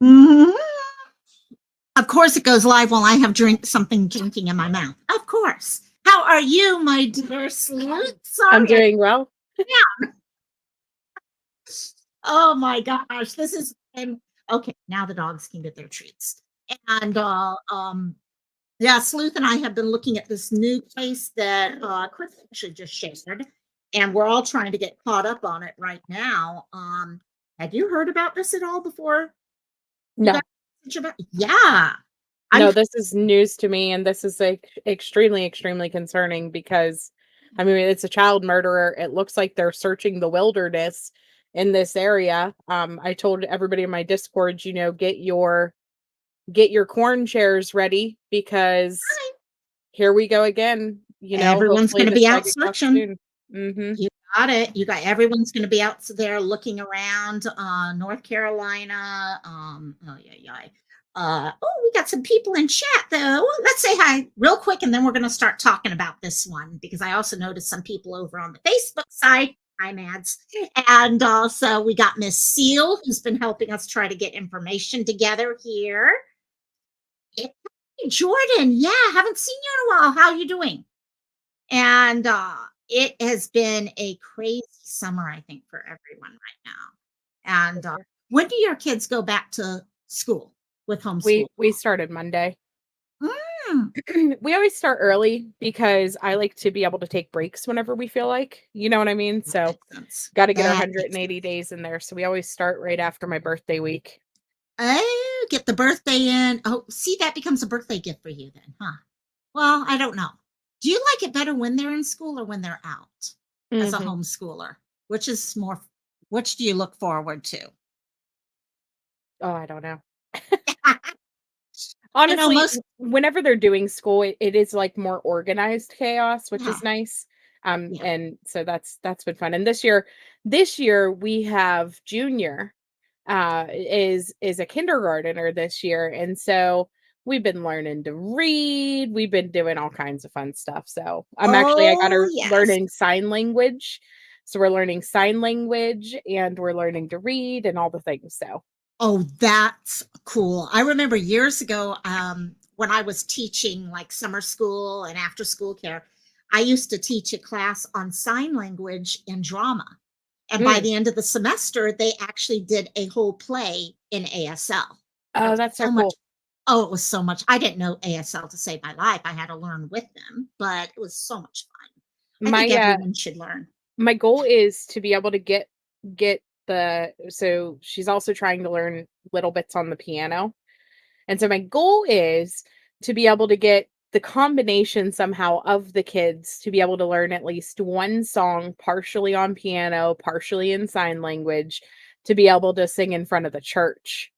Mhm. Of course, it goes live while I have something drinking in my mouth. Of course. How are you, my dear Sleuth? I'm Sorry. doing well. Oh my gosh, this is okay. Now the dogs can get their treats, and yeah, Sleuth and I have been looking at this new place that Chris actually just shared, and we're all trying to get caught up on it right now. Have you heard about this at all before? You got No, about? Yeah, I'm. no, this is news to me, and this is like extremely, extremely concerning because, I mean, it's a child murderer. It looks like they're searching the wilderness in this area. I told everybody in my Discord, get your corn chairs ready because here we go again. Everyone's Hopefully going to this be all out gets off searching. soon. Mm-hmm. You got it. You got everyone's going to be out there looking around. North Carolina. Oh yeah, yeah. Oh, we got some people in chat though. Well, let's say hi real quick, and then we're going to start talking about this one because I also noticed some people over on the Facebook side. Hi, Mads. And also we got Miss Seal, who's been helping us try to get information together here. Hey, Jordan, yeah, haven't seen you in a while. How you doing? And it has been a crazy summer, I think, for everyone right now. And when do your kids go back to school with homeschool? We started Monday. Mm, We always start early because I like to be able to take breaks whenever we feel like, you know what I mean? that So, makes sense. got to get our That makes 180 days in there. So, we always start right after my birthday week. Oh, get the birthday in. Oh, see, that becomes a birthday gift for you then, huh? Well, I don't know. Do you like it better when they're in school or when they're out as a Hmm. homeschooler? Which is more, which do you look forward to? Oh, I don't know. I know Honestly, most, whenever they're doing school, it is like more organized chaos, which yeah, is nice. yeah. And so that's been fun. And this year we have Junior is a kindergartner this year, and so we've been learning to read. We've been doing all kinds of fun stuff. So I got Oh, her yes. learning sign language. So we're learning sign language and we're learning to read and all the things. So Oh, that's cool. I remember years ago, when I was teaching like summer school and after school care, I used to teach a class on sign language and drama. And by mm. the end of the semester, they actually did a whole play in ASL. It Oh, was that's so so much. cool. Oh, it was so much. I didn't know ASL to save my life. I had to learn with them, but it was so much fun. I think My everyone should learn. my goal is to be able to get the so she's also trying to learn little bits on the piano. And so my goal is to be able to get the combination somehow of the kids to be able to learn at least one song partially on piano, partially in sign language, to be able to sing in front of the church.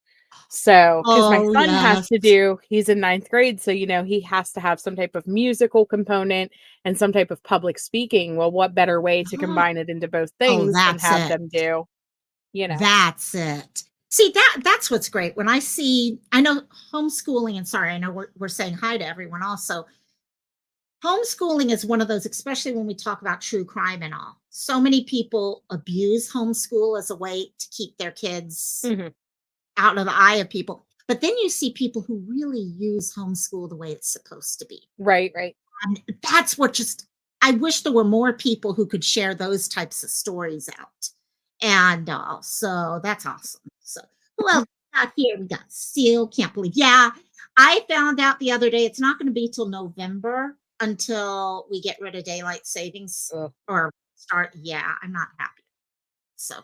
So, because my Oh, son has yes. to do, he's in ninth grade, so he has to have some type of musical component and some type of public speaking. Well, what better way to Oh, combine it into both oh, things than that's have it. them do, you know? That's it. See, that's what's great. When I see, I know homeschooling, and sorry, I know we're saying hi to everyone also. Homeschooling is one of those, especially when we talk about true crime and all. So many people abuse homeschool as a way to keep their kids Mhm. out of the eye of people. But then you see people who really use homeschool the way it's supposed to be. Right, right. And that's what just, I wish there were more people who could share those types of stories out. And so that's awesome. So who else got here? We got Seal. Can't believe. Yeah, I found out the other day it's not going to be till November until we get rid of daylight savings Ugh. or start. Yeah, I'm not happy. So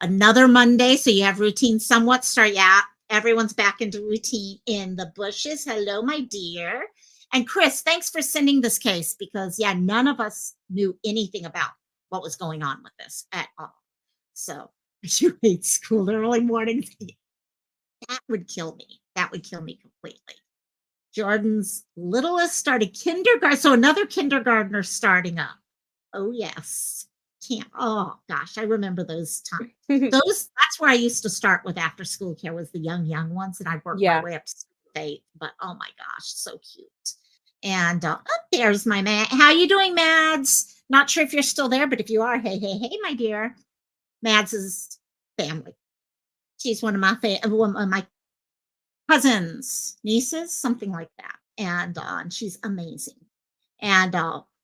another Monday. So you have routine somewhat start. Yeah, everyone's back into routine in the bushes. Hello, my dear. And Chris, thanks for sending this case because, yeah, none of us knew anything about what was going on with this at all. So you hate school early mornings. That would kill me. That would kill me completely. Jordan's littlest started kindergarten. So another kindergartner starting up. Oh, yes. Can't. Oh, gosh. I remember those times. That's where I used to start with after school care was the young ones. And I worked my Yeah. way up to eight. But oh my gosh, so cute. And oh, there's my man. How you doing, Mads? Not sure if you're still there, but if you are, hey, hey, hey, my dear. Mads is family. She's one of my cousins, nieces, something like that. And she's amazing. And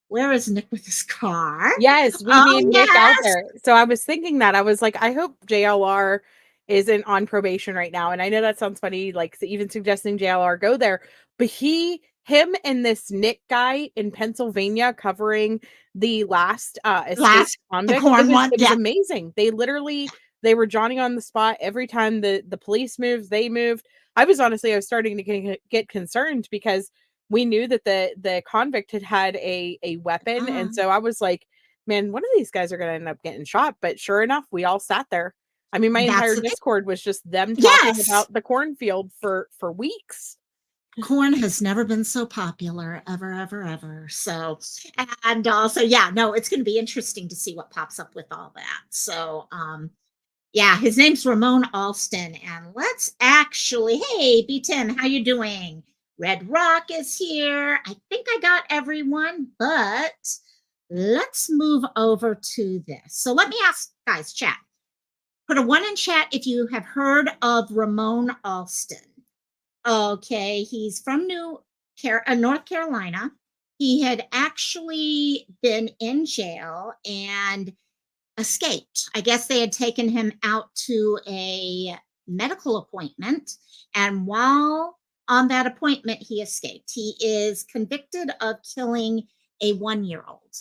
where is Nick with his car? Yes, we need Oh, Nick out yes. there. So I was thinking that. I was like, I hope JLR isn't on probation right now. And I know that sounds funny, like even suggesting JLR go there, but him and this Nick guy in Pennsylvania covering the last escaped Last, the convict, corn one. it was Yeah, amazing. They were Johnny on the spot every time the police moved, they moved. I was starting to get concerned because we knew that the convict had a weapon, and so I was like, man, one of these guys are going to end up getting shot. But sure enough, we all sat there. I mean, my that's entire the thing. Discord was just them talking Yes. about the cornfield for weeks. Corn has never been so popular ever, ever, ever. So yeah, no, it's going to be interesting to see what pops up with all that. So yeah, his name's Ramone Alston. And let's actually, hey, B10, how you doing? Red Rock is here. I think I got everyone, but let's move over to this. So let me ask guys, chat. Put a 1 in chat if you have heard of Ramone Alston. Okay, he's from North Carolina. He had actually been in jail and escaped. I guess they had taken him out to a medical appointment, and while on that appointment, he escaped. He is convicted of killing a 1-year-old.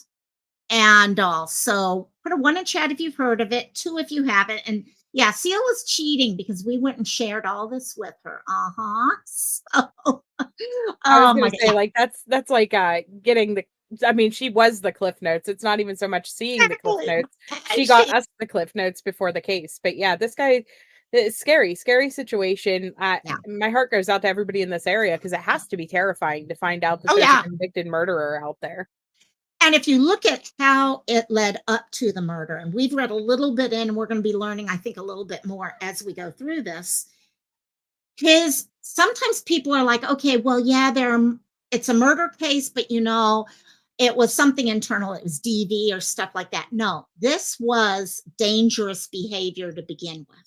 And also, put a 1 in chat if you've heard of it, 2 if you haven't. And yeah, Seal is cheating because we went and shared all this with her. So, I was oh gonna my God, say, yeah, like, that's like getting the I mean, she was the Cliff Notes. It's not even so much seeing the Cliff exactly. Notes. And She got she, us the Cliff Notes before the case. But yeah, this guy it's scary, scary situation. yeah, My heart goes out to everybody in this area because it has to be terrifying to find out that oh there's a yeah. convicted murderer out there. And if you look at how it led up to the murder, and we've read a little bit in, and we're going to be learning, I think, a little bit more as we go through this. His Sometimes people are like, okay, well, yeah, it's a murder case, but it was something internal. It was DV or stuff like that. No, this was dangerous behavior to begin with.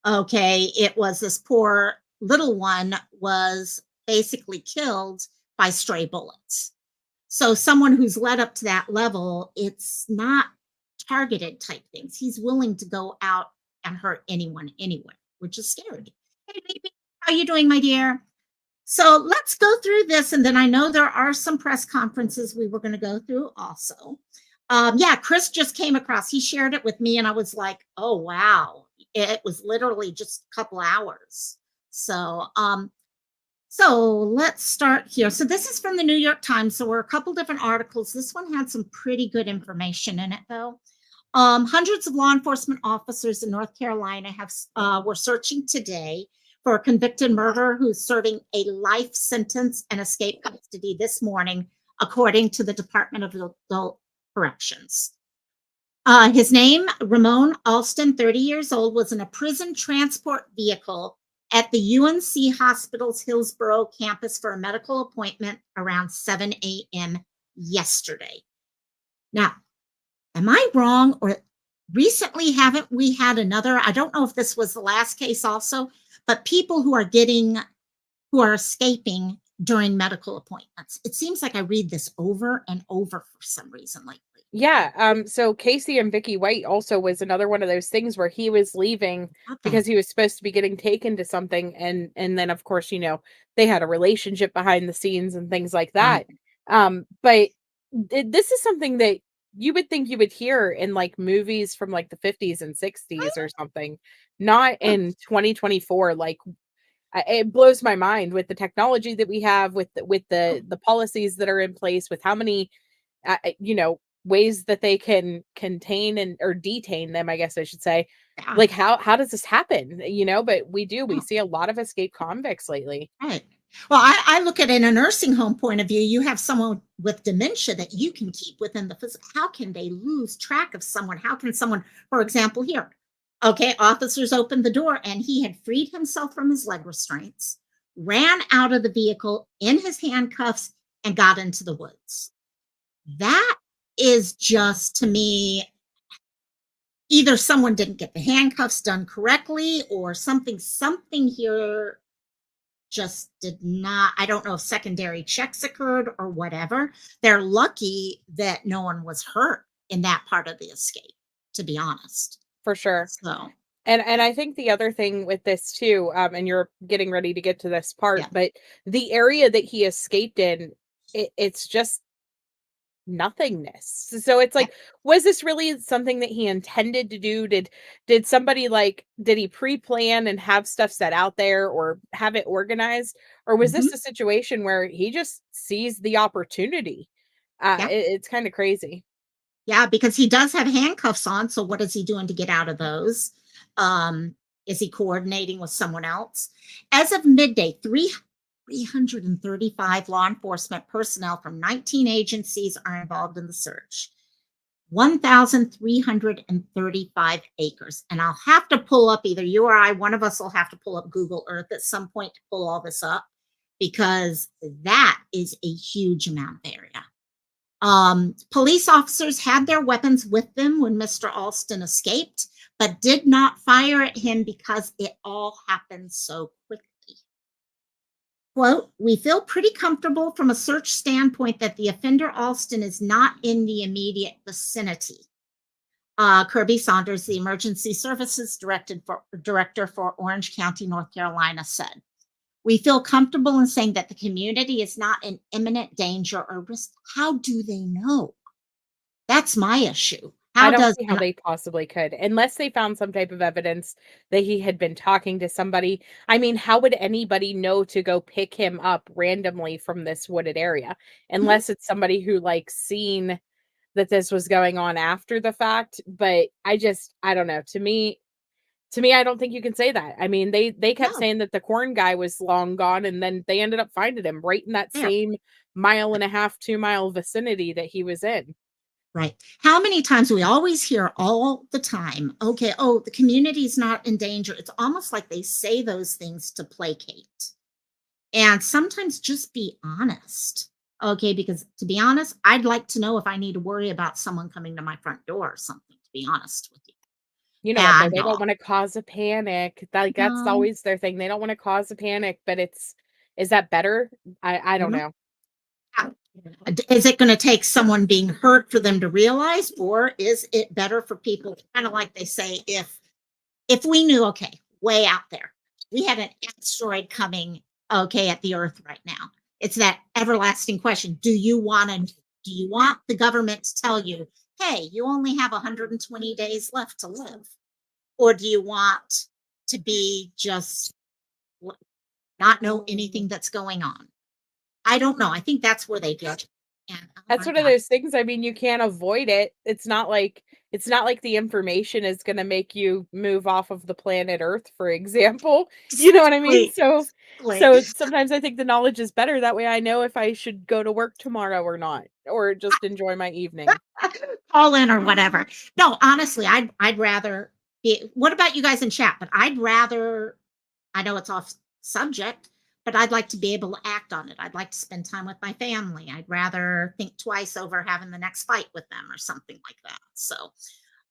Okay, it was this poor little one was basically killed by stray bullets. So someone who's led up to that level, it's not targeted type things. He's willing to go out and hurt anyone anywhere, which is scary. Hey, baby, how you doing, my dear? So let's go through this, and then I know there are some press conferences we were going to go through also. Yeah, Chris just came across. He shared it with me, and I was like, "Oh wow!" It was literally just a couple hours. So let's start here. So this is from the New York Times. So we're a couple different articles. This one had some pretty good information in it, though. Hundreds of law enforcement officers in North Carolina were searching today for a convicted murderer who's serving a life sentence and escaped custody this morning, according to the Department of Adult Corrections. His name, Ramone Alston, 30 years old, was in a prison transport vehicle at the UNC Hospital's Hillsborough campus for a medical appointment around 7 a.m. yesterday. Now, am I wrong, or recently haven't we had another? I don't know if this was the last case also, but people who are escaping during medical appointments. It seems like I read this over and over for some reason lately. Yeah, so Casey and Vicky White also was another one of those things where he was leaving Okay. because he was supposed to be getting taken to something, and then of course, they had a relationship behind the scenes and things like Right. that. But this is something that you would think you would hear in like movies from like the 50s and 60s or something, not in 2024. Like it blows my mind with the technology that we have, with the policies that are in place, with how many ways that they can contain and or detain them, I guess I should say. Yeah. Like how does this happen? But we see a lot of escaped convicts lately. Right. Well, I look at it in a nursing home point of view. You have someone with dementia that you can keep within the physical. How can they lose track of someone? How can someone, for example, here, okay, officers opened the door and he had freed himself from his leg restraints, ran out of the vehicle in his handcuffs, and got into the woods. That is just, to me, either someone didn't get the handcuffs done correctly or something here just did not, I don't know if secondary checks occurred or whatever. They're lucky that no one was hurt in that part of the escape, to be honest. For sure. So, And I think the other thing with this too, and you're getting ready to get to this part, yeah. but the area that he escaped in, it's just nothingness. So it's Yeah. like, was this really something that he intended to do? Did somebody like did he pre-plan and have stuff set out there or have it organized? Or was this Mhm. a situation where he just seized the opportunity? Yeah. It's kind of crazy. Yeah, because he does have handcuffs on, so what is he doing to get out of those? Um, is he coordinating with someone else? As of midday, 335 law enforcement personnel from 19 agencies are involved in the search. 1,335 acres. And I'll have to pull up, either you or I, one of us will have to pull up Google Earth at some point to pull all this up, because that is a huge amount of area. Police officers had their weapons with them when Mr. Alston escaped, but did not fire at him because it all happened so quickly. Quote, we feel pretty comfortable from a search standpoint that the offender Alston is not in the immediate vicinity. Kirby Saunders, the Emergency Services Director for Orange County, North Carolina, said, we feel comfortable in saying that the community is not in imminent danger or risk. How do they know? That's my issue. I How don't does see how and they possibly could, unless they found some type of evidence that he had been talking to somebody. I mean, how would anybody know to go pick him up randomly from this wooded area? Mhm. Unless it's somebody who like seen that this was going on after the fact. But I don't know. To me, I don't think you can say that. I mean, they kept No, saying that the corn guy was long gone, and then they ended up finding him right in that there. same mile and a half, 2 mile vicinity that he was in. Right. How many times we always hear all the time, okay, oh, the community's not in danger. It's almost like they say those things to placate. And sometimes just be honest. Okay, because to be honest, I'd like to know if I need to worry about someone coming to my front door or something, to be honest with you. You know what, though? And They don't wanna cause a panic. Like, that's no, always their thing. They don't wanna cause a panic, but is that better? I you don't know, know. yeah. Is it going to take someone being hurt for them to realize, or is it better for people, kind of like they say, if we knew, okay, way out there, we had an asteroid coming, okay, at the Earth right now. It's that everlasting question: do you want the government to tell you, hey, you only have 120 days left to live, or do you want to be just not know anything that's going on? I don't know. I think that's where they get. And oh That's my one of God. those things, I mean, you can't avoid it. It's not like the information is gonna make you move off of the planet Earth, for example. You know what I mean? Exactly. So sometimes I think the knowledge is better, that way I know if I should go to work tomorrow or not, or just enjoy my evening. Call in or whatever. No, honestly, I'd rather be, what about you guys in chat? But I'd rather, I know it's off subject, but I'd like to be able to act on it. I'd like to spend time with my family. I'd rather think twice over having the next fight with them or something like that. So,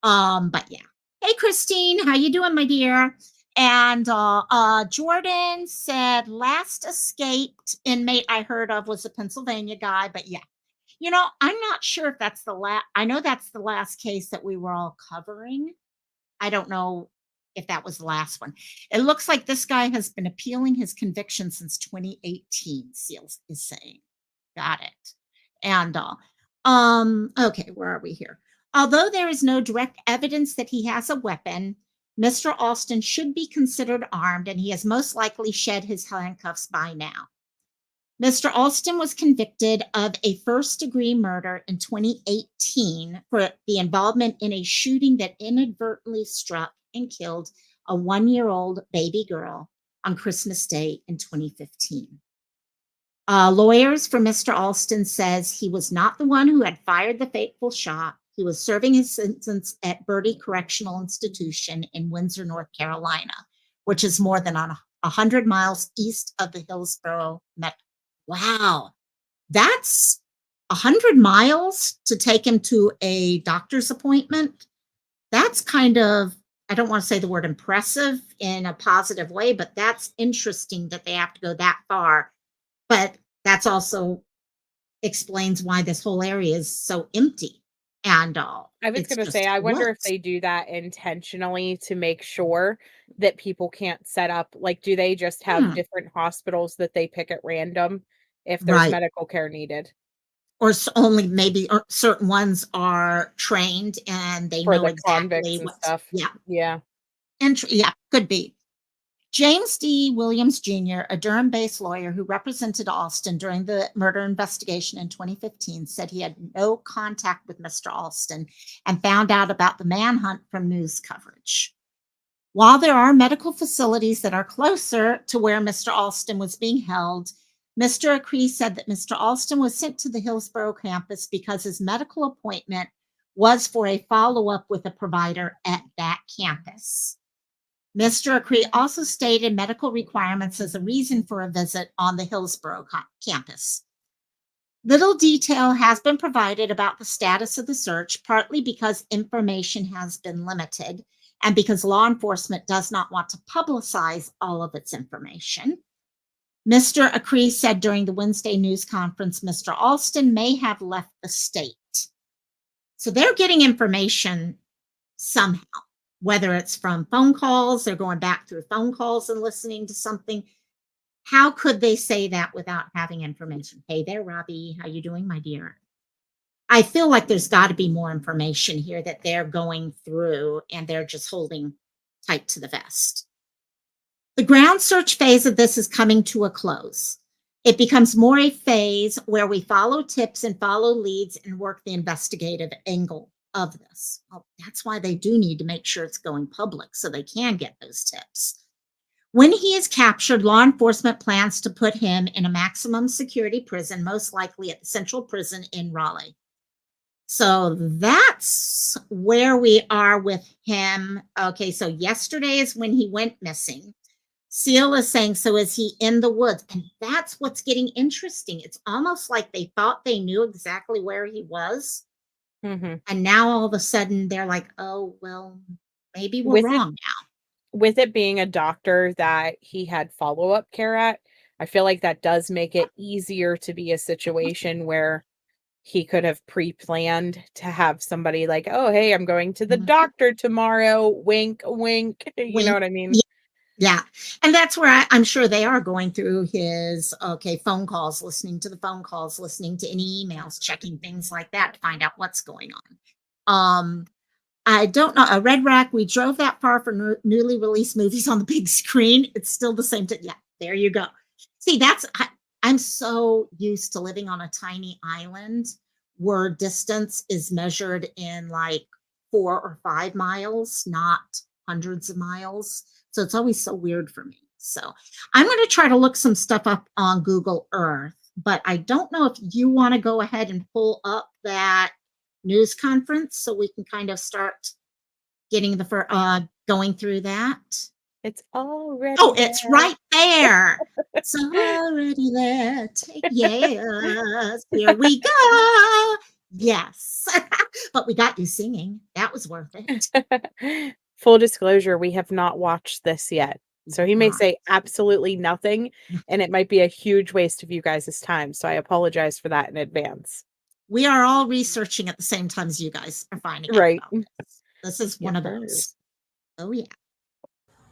but yeah. Hey Christine, how you doing, my dear? And Jordan said last escaped inmate I heard of was a Pennsylvania guy, but yeah. I'm not sure if that's the last. I know that's the last case that we were all covering. I don't know if that was the last one. It looks like this guy has been appealing his conviction since 2018, Seals is saying. Got it. And okay, where are we here? Although there is no direct evidence that he has a weapon, Mr. Alston should be considered armed, and he has most likely shed his handcuffs by now. Mr. Alston was convicted of a first-degree murder in 2018 for the involvement in a shooting that inadvertently struck and killed a one-year-old baby girl on Christmas Day in 2015. Lawyers for Mr. Alston says he was not the one who had fired the fateful shot. He was serving his sentence at Bertie Correctional Institution in Windsor, North Carolina, which is more than 100 miles east of the Hillsborough Metro. Wow, that's 100 miles to take him to a doctor's appointment. That's kind of I don't want to say the word impressive in a positive way, but that's interesting that they have to go that far. But that's also explains why this whole area is so empty and I was it's gonna say, just I wonder if woods. they do that intentionally to make sure that people can't set up like, do they just have Hmm, different hospitals that they pick at random if there's right. medical care needed Or only maybe or certain ones are trained and they for know the exactly convicts and what. stuff? Yeah. Yeah. Yeah, could be. James D. Williams Jr., a Durham based lawyer who represented Alston during the murder investigation in 2015, said he had no contact with Mr. Alston and found out about the manhunt from news coverage. While there are medical facilities that are closer to where Mr. Alston was being held, Mr. Acree said that Mr. Alston was sent to the Hillsborough campus because his medical appointment was for a follow up with a provider at that campus. Mr. Acree also stated medical requirements as a reason for a visit on the Hillsborough campus. Little detail has been provided about the status of the search, partly because information has been limited and because law enforcement does not want to publicize all of its information. Mr. Acree said during the Wednesday news conference, Mr. Alston may have left the state. So they're getting information somehow, whether it's from phone calls, they're going back through phone calls and listening to something. How could they say that without having information? Hey there, Robbie. How you doing, my dear? I feel like there's got to be more information here that they're going through and they're just holding tight to the vest. The ground search phase of this is coming to a close. It becomes more a phase where we follow tips and follow leads and work the investigative angle of this. Well, that's why they do need to make sure it's going public so they can get those tips. When he is captured, law enforcement plans to put him in a maximum security prison, most likely at the Central Prison in Raleigh. So that's where we are with him. Okay, so yesterday is when he went missing. Seal is saying, so is he in the woods? And that's what's getting interesting. It's almost like they thought they knew exactly where he was. Mhm. And now all of a sudden they're like, oh, well, maybe we're With it wrong now. with it being a doctor that he had follow-up care at, I feel like that does make it easier to be a situation where he could have pre-planned to have somebody like, "Oh, hey, I'm going to the Mhm. doctor tomorrow, wink, wink." You know Wink. what I mean? Ye Yeah, and that's where I'm sure they are going through his, okay, phone calls, listening to the phone calls, listening to any emails, checking things like that to find out what's going on. Um, I don't know, a Red Rack, we drove that far for newly released movies on the big screen. It's still the same yeah, there you go. See, I'm so used to living on a tiny island where distance is measured in like 4 or 5 miles, not hundreds of miles. So it's always so weird for me. So I'm going to try to look some stuff up on Google Earth, but I don't know if you want to go ahead and pull up that news conference so we can kind of start getting going through that. It's already Oh, it's there. right there. It's already there. Take yes. Here we go. Yes. But we got you singing. That was worth it. Full disclosure, we have not watched this yet. We So have he may not. say absolutely nothing, and it might be a huge waste of you guys' time. So I apologize for that in advance. We are all researching at the same time as you guys are finding out Right. about this. This is Yes, one of sir. those. Oh yeah.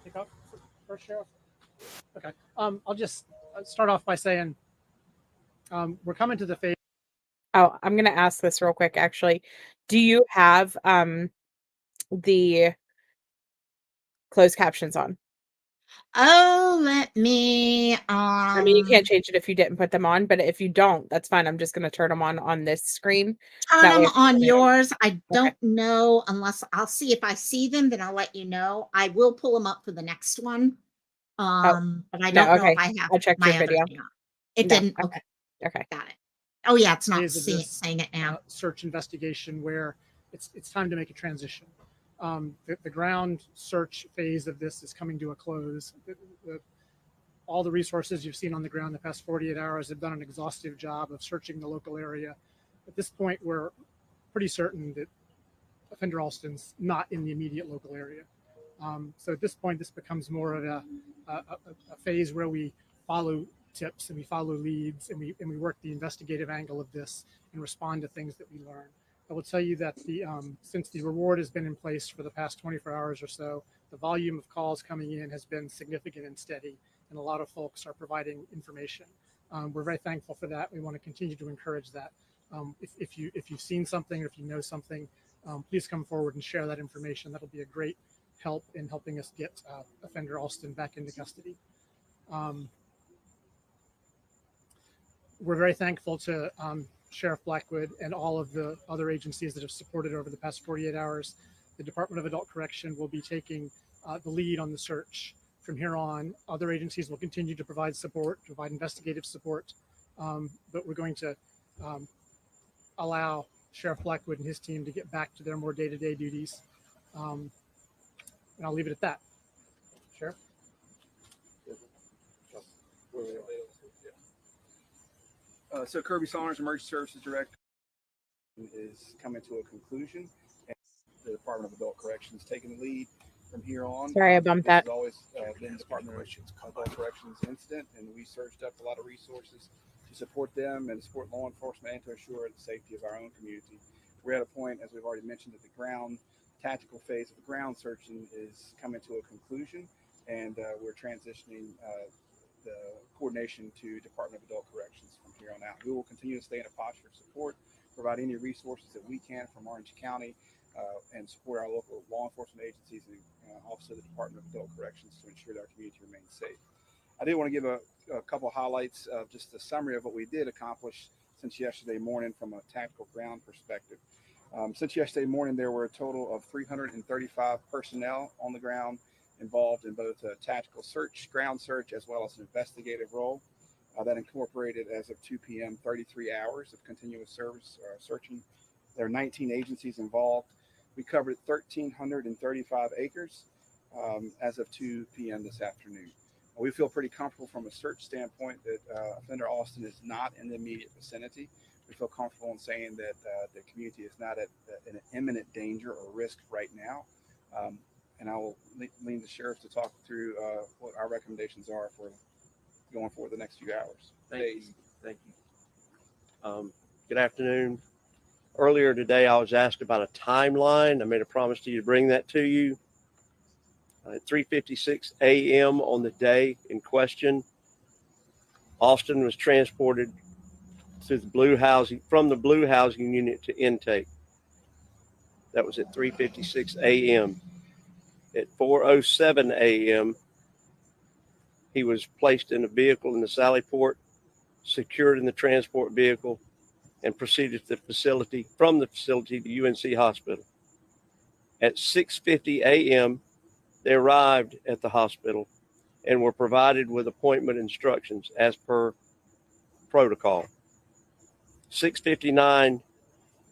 Kick off first, Sheriff? Okay. I'll just start off by saying we're coming to the phase. Oh, I'm gonna ask this real quick, actually. Do you have the closed captions on? Oh, let me I mean, you can't change it if you didn't put them on, but if you don't, that's fine. I'm just gonna turn them on this screen. turn That way them if you on want to. yours. I Okay. don't know unless I'll see if I see them, then I'll let you know. I will pull them up for the next one. Oh, But I no, don't know if okay. I have I checked your my other video. thing on. It No, didn't. okay. Okay, Okay. got it. Oh yeah, it's not Phase of this saying it now. search investigation where it's time to make a transition. The ground search phase of this is coming to a close. All the resources you've seen on the ground the past 48 hours have done an exhaustive job of searching the local area. At this point, we're pretty certain that offender Alston's not in the immediate local area. So at this point, this becomes more of a phase where we follow tips and we follow leads and we work the investigative angle of this and respond to things that we learn. I will tell you that since the reward has been in place for the past 24 hours or so, the volume of calls coming in has been significant and steady, and a lot of folks are providing information. We're very thankful for that. We want to continue to encourage that. If you've seen something or if you know something, please come forward and share that information. That'll be a great help in helping us get offender Alston back into custody. We're very thankful to Sheriff Blackwood and all of the other agencies that have supported over the past 48 hours. The Department of Adult Correction will be taking the lead on the search from here on. Other agencies will continue to provide support, provide investigative support, but we're going to allow Sheriff Blackwood and his team to get back to their more day-to-day duties. And I'll leave it at that. Sheriff? So Kirby Saunders, Emergency Services Director, is coming to a conclusion, and the Department of Adult Corrections taking the lead from here on. Sorry, I bumped that. This has always been the Department of Adult Corrections incident, and we surged up a lot of resources to support them and support law enforcement and to ensure the safety of our own community. We're at a point, as we've already mentioned, that the ground tactical phase of the ground searching is coming to a conclusion, and we're transitioning the coordination to Department of Adult Corrections from here on out. We will continue to stay in a posture of support, provide any resources that we can from Orange County, and support our local law enforcement agencies and also the Department of Adult Corrections to ensure that our community remains safe. I did want to give a couple of highlights of just a summary of what we did accomplish since yesterday morning from a tactical ground perspective. Since yesterday morning, there were a total of 335 personnel on the ground involved in both a tactical search, ground search, as well as an investigative role. That incorporated, as of 2 p.m., 33 hours of continuous service searching. There are 19 agencies involved. We covered 1,335 acres as of 2 p.m. this afternoon. We feel pretty comfortable from a search standpoint that offender Alston is not in the immediate vicinity. We feel comfortable in saying that the community is not at an imminent danger or risk right now. And I will lean the sheriff to talk through what our recommendations are for going forward the next few hours. Thank you. Good afternoon. Earlier today, I was asked about a timeline. I made a promise to you to bring that to you. At 3:56 a.m. on the day in question, Alston was transported to the blue housing from the blue housing unit to intake. That was at 3:56 a.m. At 4:07 a.m., he was placed in a vehicle in the Sally Port, secured in the transport vehicle, and proceeded to the facility, from the facility to UNC Hospital. At 6:50 a.m., they arrived at the hospital and were provided with appointment instructions as per protocol. 6:59,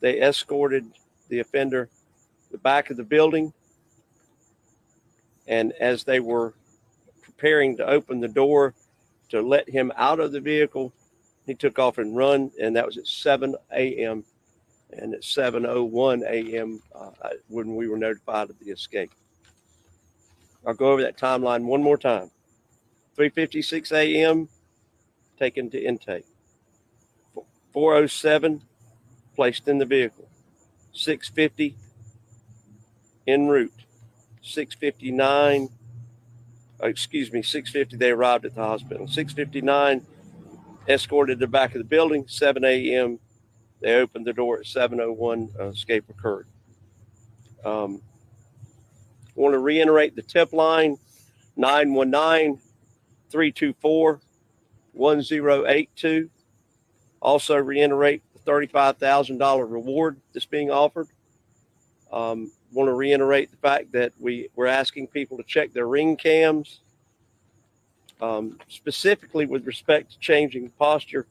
they escorted the offender to the back of the building, and as they were preparing to open the door to let him out of the vehicle, he took off and run, and that was at 7 a.m. And at 7:01 a.m. When we were notified of the escape. I'll go over that timeline one more time. 3:56 a.m., taken to intake. 4:07, placed in the vehicle. 6:50, en route. 6:59, 6:50, they arrived at the hospital. 6:59, escorted to the back of the building. 7 a.m., they opened the door. At 7:01, escape occurred. I want to reiterate the tip line, 919-324-1082. Also reiterate the $35,000 reward that's being offered. Want to reiterate the fact that we're asking people to check their ring cams, specifically with respect to changing posture.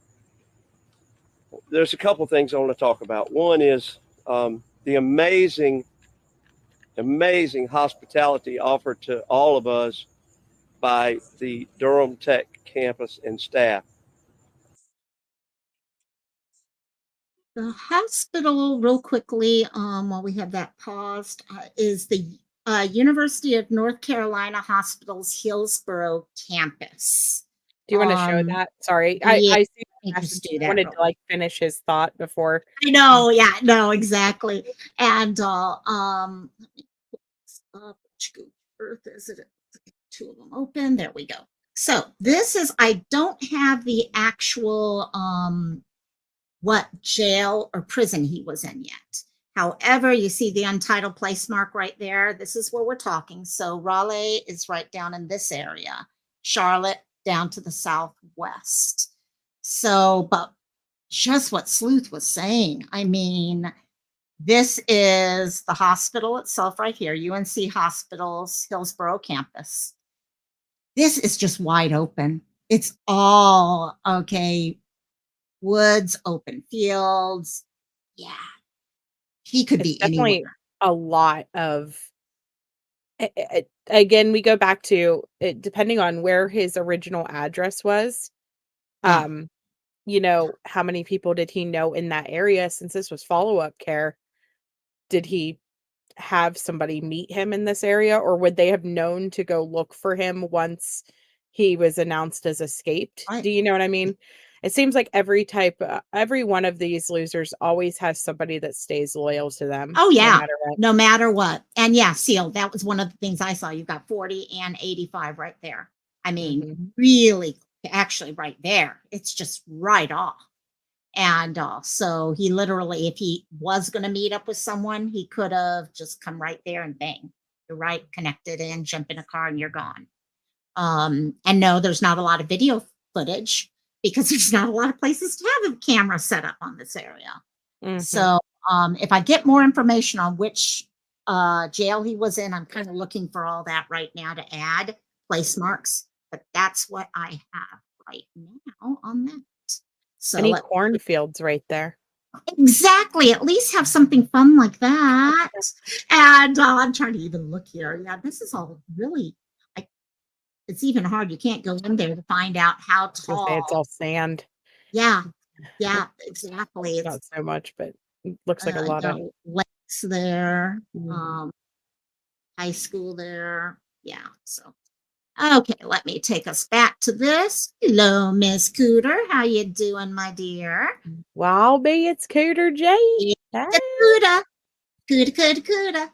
There's a couple things I want to talk about. One is the amazing hospitality offered to all of us by the Durham Tech campus and staff. The hospital, real quickly, while we have that paused, is the University of North Carolina Hospital's Hillsborough campus. Do you want to show Um, that? Sorry, yeah, I see let me the just message. do I that wanted real to like finish his thought before. I know, yeah, no, exactly. And let me pull this up. Which Google Earth is it? Two of them open. There we go. So this is, I don't have the actual what jail or prison he was in yet. However, you see the untitled place mark right there. This is where we're talking. So Raleigh is right down in this area. Charlotte down to the southwest. So, but just what Sleuth was saying. I mean, this is the hospital itself right here, UNC Hospital's Hillsborough campus. This is just wide open. It's all okay. Woods, open fields. Yeah. He could It's be definitely anywhere. a lot of. Again, we go back to it depending on where his original address was. Yeah. You know, how many people did he know in that area since this was follow-up care? Did he have somebody meet him in this area, or would they have known to go look for him once he was announced as escaped? Right. Do you know what I mean? It seems like every one of these losers always has somebody that stays loyal to them. Oh, no yeah. matter what. No matter what. And yeah, Seal, that was one of the things I saw. You've got 40 and 85 right there. I mean, Mhm. really, actually, right there. It's just right off. And so he literally, if he was going to meet up with someone, he could have just come right there and bang, you're right, connected in, jump in a car, and you're gone. And no, there's not a lot of video footage because there's not a lot of places to have a camera set up on this area. Mhm. So if I get more information on which jail he was in, I'm kind of looking for all that right now to add place marks. But that's what I have right now on that. So Any cornfields right there. exactly, at least have something fun like that. And I'm trying to even look here. Yeah, this is all really. It's even hard. You can't go in there to find out how I was gonna say it's tall. all sand. Yeah, yeah, exactly. It's Not so much, but it looks like a lot of. lakes there, Mhm. high school there. Yeah. So okay, let me take us back to this. Hello, Miss Cooter. How you doing, my dear? Wow, be it's Cooter J. Yeah, Hey. Cooter, Cooter, Cooter, Cooter.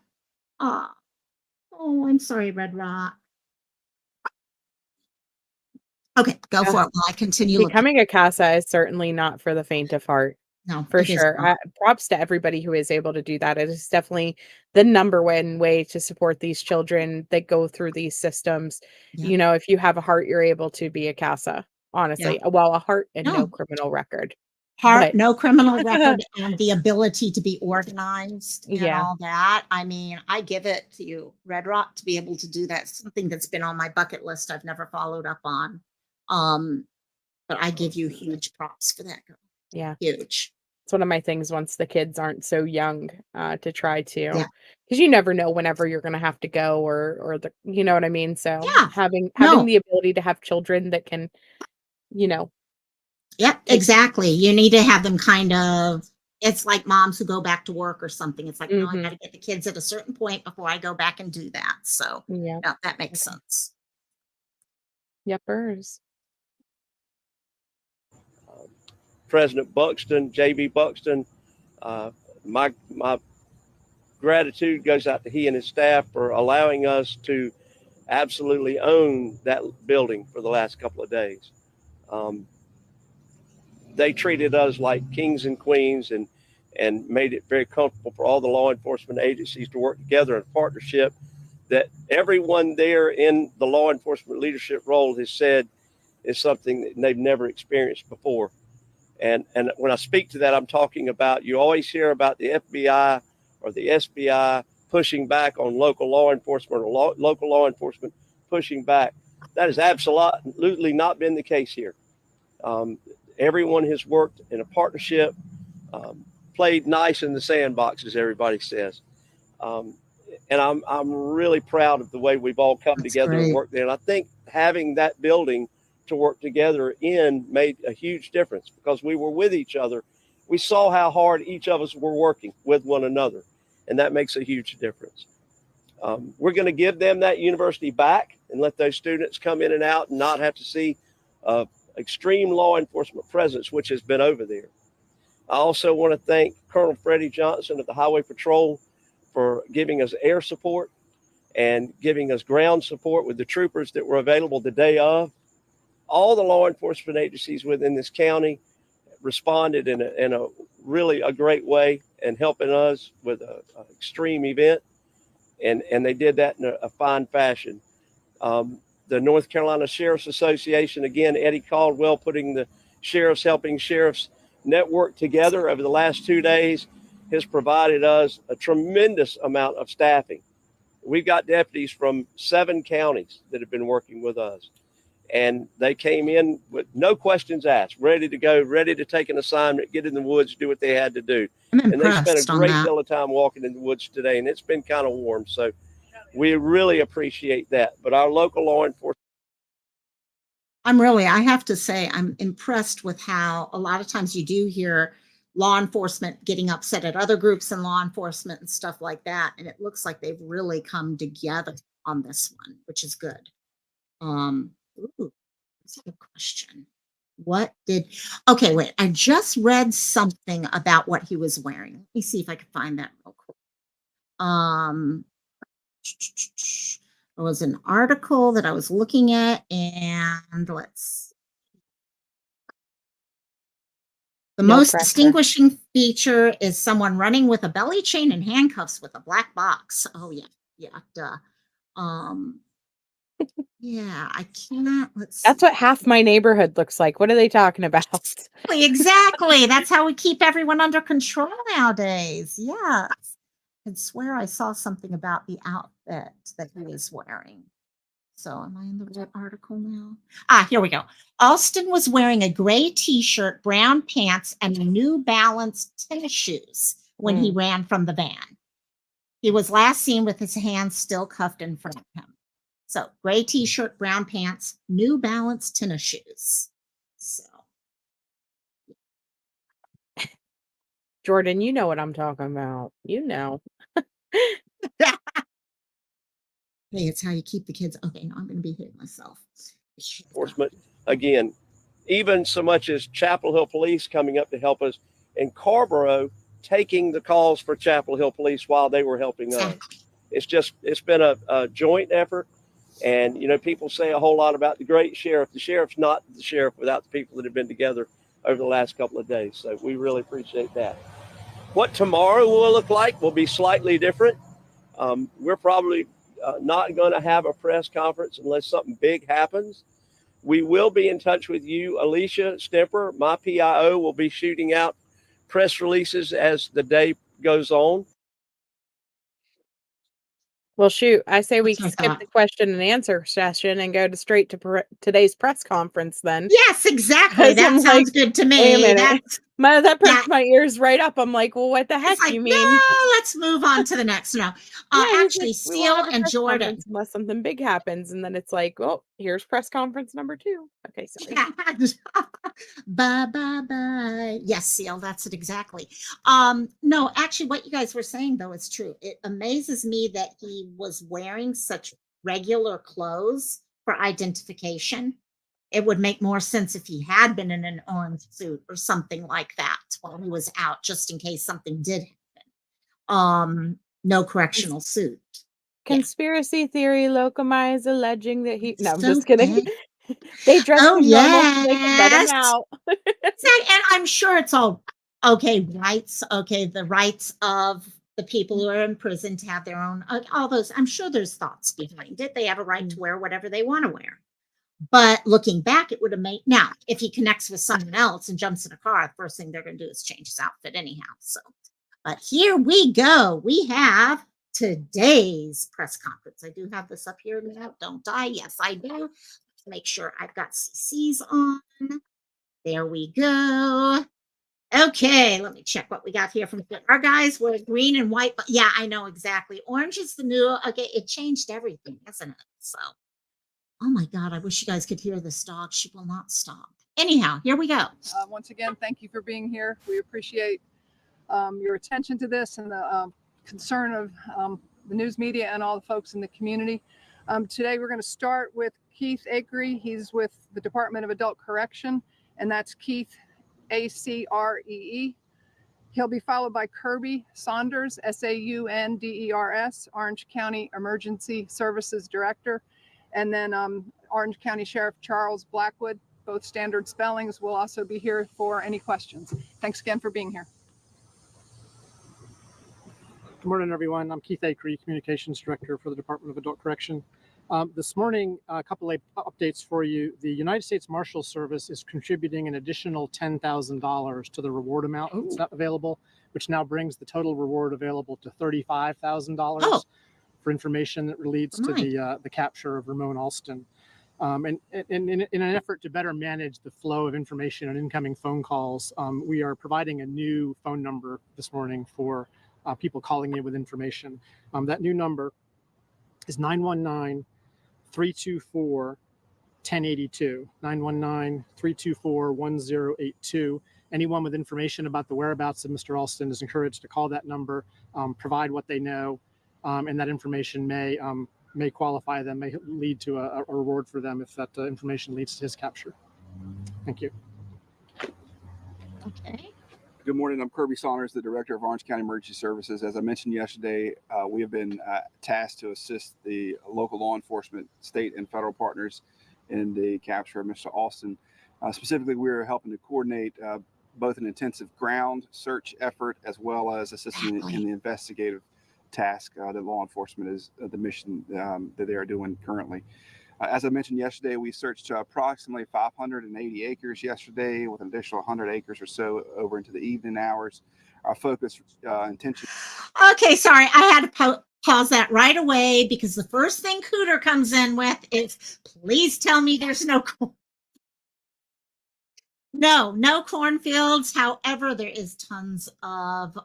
Oh, I'm sorry, Red Rock. Okay, go for it while I continue looking. Becoming a CASA is certainly not for the faint of heart. No, For it is sure. not. Props to everybody who is able to do that. It is definitely the number one way to support these children that go through these systems. Yeah. You know, if you have a heart, you're able to be a CASA, honestly. Well, a heart and no No. criminal record. Heart, But no criminal record, and the ability to be organized and Yeah. all that. I mean, I give it to you, Red Rock, to be able to do that. Something that's been on my bucket list I've never followed up on. But I give you huge props for that, girl. yeah, Huge. it's one of my things once the kids aren't so young to try to, Yeah. because you never know whenever you're going to have to go or the, you know what I mean? So Yeah. having No. the ability to have children that can, you know, Yep, take- exactly. You need to have them kind of, it's like moms who go back to work or something. It's like, no, I Mhm. got to get the kids at a certain point before I go back and do that. So, yeah, no, that makes sense. yepers. President Buxton, JB Buxton, my gratitude goes out to he and his staff for allowing us to absolutely own that building for the last couple of days. They treated us like kings and queens and made it very comfortable for all the law enforcement agencies to work together in partnership that everyone there in the law enforcement leadership role has said is something that they've never experienced before. And when I speak to that, I'm talking about, you always hear about the FBI or the SBI pushing back on local law enforcement or local law enforcement pushing back. That has absolutely not been the case here. Everyone has worked in a partnership, played nice in the sandbox, as everybody says. And I'm really proud of the way we've all come That's together great. and worked there. And I think having that building to work together in made a huge difference because we were with each other. We saw how hard each of us were working with one another, and that makes a huge difference. We're going to give them that university back and let those students come in and out and not have to see extreme law enforcement presence, which has been over there. I also want to thank Colonel Freddie Johnson of the Highway Patrol for giving us air support and giving us ground support with the troopers that were available the day of. All the law enforcement agencies within this county responded in a really a great way and helping us with an extreme event. And they did that in a fine fashion. The North Carolina Sheriff's Association, again, Eddie Caldwell putting the Sheriffs Helping Sheriffs network together over the last 2 days has provided us a tremendous amount of staffing. We've got deputies from 7 counties that have been working with us. And they came in with no questions asked, ready to go, ready to take an assignment, get in the woods, do what they had to do. And they spent a great deal of time walking in the woods today, and it's been kind of warm. So we really appreciate that. But our local law enforcement. I have to say, I'm impressed with how a lot of times you do hear law enforcement getting upset at other groups in law enforcement and stuff like that. And it looks like they've really come together on this one, which is good. Ooh, that's a good question. Okay, wait, I just read something about what he was wearing. Let me see if I can find that real quick. There was an article that I was looking at, and let's. The most distinguishing feature is someone running with a belly chain and handcuffs with a black box. Oh yeah, duh. Yeah, I cannot. That's what half my neighborhood looks like. What are they talking about? Exactly. That's how we keep everyone under control nowadays. Yeah. I can swear I saw something about the outfit that he was wearing. So am I in the right article now? Here we go. Alston was wearing a gray t-shirt, brown pants, and New Balance tennis shoes when he ran from the van. He was last seen with his hands still cuffed in front of him. So gray t-shirt, brown pants, New Balance tennis shoes. So Jordan, you know what I'm talking about. You know. Hey, it's how you keep the kids. Okay, no, I'm going to be hitting myself. Enforcement, again, even so much as Chapel Hill Police coming up to help us, and Carborough taking the calls for Chapel Hill Police while they were helping us. It's been a joint effort. And, you know, people say a whole lot about the great sheriff. The sheriff's not the sheriff without the people that have been together over the last couple of days. So we really appreciate that. What tomorrow will look like will be slightly different. We're probably not going to have a press conference unless something big happens. We will be in touch with you. Alicia Stemper, my PIO, will be shooting out press releases as the day goes on. Well, shoot, I say we skip the question and answer session and go straight to today's press conference then. Yes, exactly. That sounds good to me. Wait a minute. That perked my ears right up. I'm like, well, what the heck like, you mean? No, let's move on to the next. No, actually, Steele and Jordan. Unless something big happens, and then it's like, well, here's press conference number 2. Okay, sorry. Bye. Yes, Steele, that's it exactly. No, actually, what you guys were saying though is true. It amazes me that he was wearing such regular clothes for identification. It would make more sense if he had been in an orange suit or something like that while he was out, just in case something did happen. No correctional suit. Conspiracy theory locumized alleging that he. No, I'm just kidding. They dressed him normal. Let him out. And I'm sure it's all okay. Rights. Okay, the rights of the people who are in prison to have their own. All those. I'm sure there's thoughts behind it. They have a right to wear whatever they want to wear. But looking back, it would have made. Now, if he connects with someone else and jumps in a car, the first thing they're going to do is change his outfit anyhow. So, but here we go. We have today's press conference. I do have this up here now. Don't die. Yes, I do. Make sure I've got CCs on. There we go. Okay, let me check what we got here from our guys. Were green and white. But yeah, I know exactly. Orange is the new. Okay, it changed everything, hasn't it? So. Oh my God, I wish you guys could hear this dog. She will not stop. Anyhow, here we go. Once again, thank you for being here. We appreciate your attention to this and the concern of the news media and all the folks in the community. Today we're going to start with Keith Acree. He's with the Department of Adult Correction, and that's Keith, A-C-R-E-E. He'll be followed by Kirby Saunders, S-A-U-N-D-E-R-S, Orange County Emergency Services Director, and then Orange County Sheriff Charles Blackwood, both standard spellings, will also be here for any questions. Thanks again for being here. Good morning, everyone. I'm Keith Acree, Communications Director for the Department of Adult Correction. This morning, a couple of updates for you. The United States Marshal Service is contributing an additional $10,000 to the reward amount that's not available, which now brings the total reward available to $35,000 for information that relates to the capture of Ramone Alston. And in an effort to better manage the flow of information and incoming phone calls, we are providing a new phone number this morning for people calling in with information. That new number is 919-324-1082, 919-324-1082. Anyone with information about the whereabouts of Mr. Alston is encouraged to call that number, provide what they know, and that information may qualify them, may lead to a reward for them if that information leads to his capture. Thank you. Okay. Good morning. I'm Kirby Saunders, the Director of Orange County Emergency Services. As I mentioned yesterday, we have been tasked to assist the local law enforcement, state and federal partners in the capture of Mr. Alston. Specifically, we're helping to coordinate both an intensive ground search effort as well as assisting in the investigative task that law enforcement is the mission that they are doing currently. As I mentioned yesterday, we searched approximately 580 acres yesterday, with an additional 100 acres or so over into the evening hours. Our focus intention. Okay, sorry, I had to pause that right away because the first thing Cooter comes in with is, please tell me there's no corn. No cornfields. However, there is tons of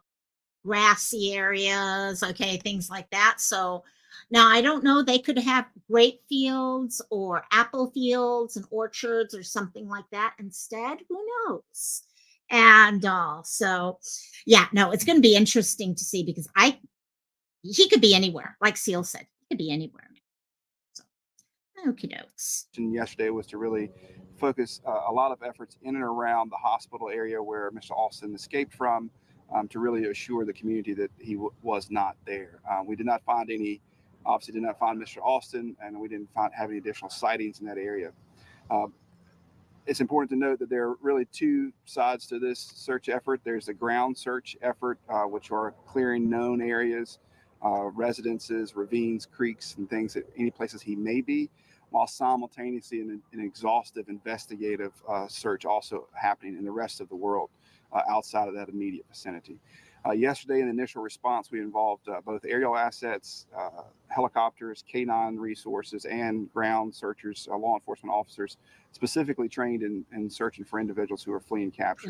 grassy areas, okay, things like that. So now I don't know, they could have grape fields or apple fields and orchards or something like that instead. Who knows? And so yeah, no, it's going to be interesting to see because he could be anywhere, like Seal said, he could be anywhere. So okie dokes. Yesterday was to really focus a lot of efforts in and around the hospital area where Mr. Alston escaped from, to really assure the community that he was not there. We did not find obviously did not find Mr. Alston, and we didn't have any additional sightings in that area. It's important to note that there are really two sides to this search effort. There's the ground search effort, which are clearing known areas, residences, ravines, creeks, and things that any places he may be, while simultaneously an exhaustive investigative search also happening in the rest of the world outside of that immediate vicinity. Yesterday, in the initial response, we involved both aerial assets, helicopters, canine resources, and ground searchers, law enforcement officers, specifically trained in searching for individuals who are fleeing capture.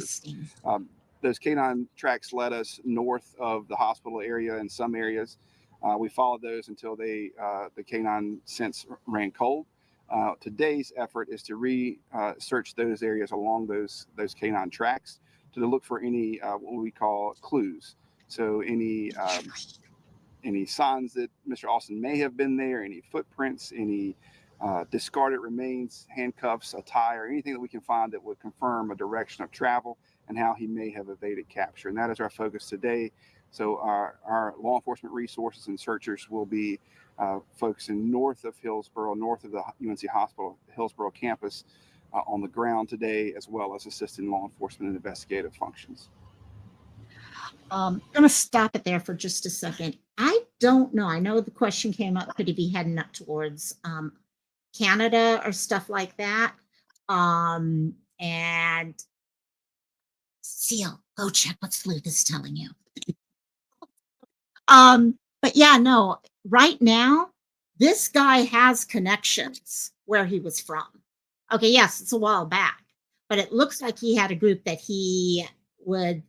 Those canine tracks led us north of the hospital area in some areas. We followed those until the canine scents ran cold. Today's effort is to research those areas along those canine tracks to look for any what we call clues. So any signs that Mr. Alston may have been there, any footprints, any discarded remains, handcuffs, a tie, or anything that we can find that would confirm a direction of travel and how he may have evaded capture. And that is our focus today. So our law enforcement resources and searchers will be focusing north of Hillsborough, north of the UNC Hospital Hillsborough campus, on the ground today, as well as assisting law enforcement in investigative functions. I'm going to stop it there for just a second. I don't know. I know the question came up, could he be heading up towards Canada or stuff like that? And Seal, go check what Sleuth is telling you. But yeah, no, right now, this guy has connections where he was from. Okay, yes, it's a while back, but it looks like he had a group that he would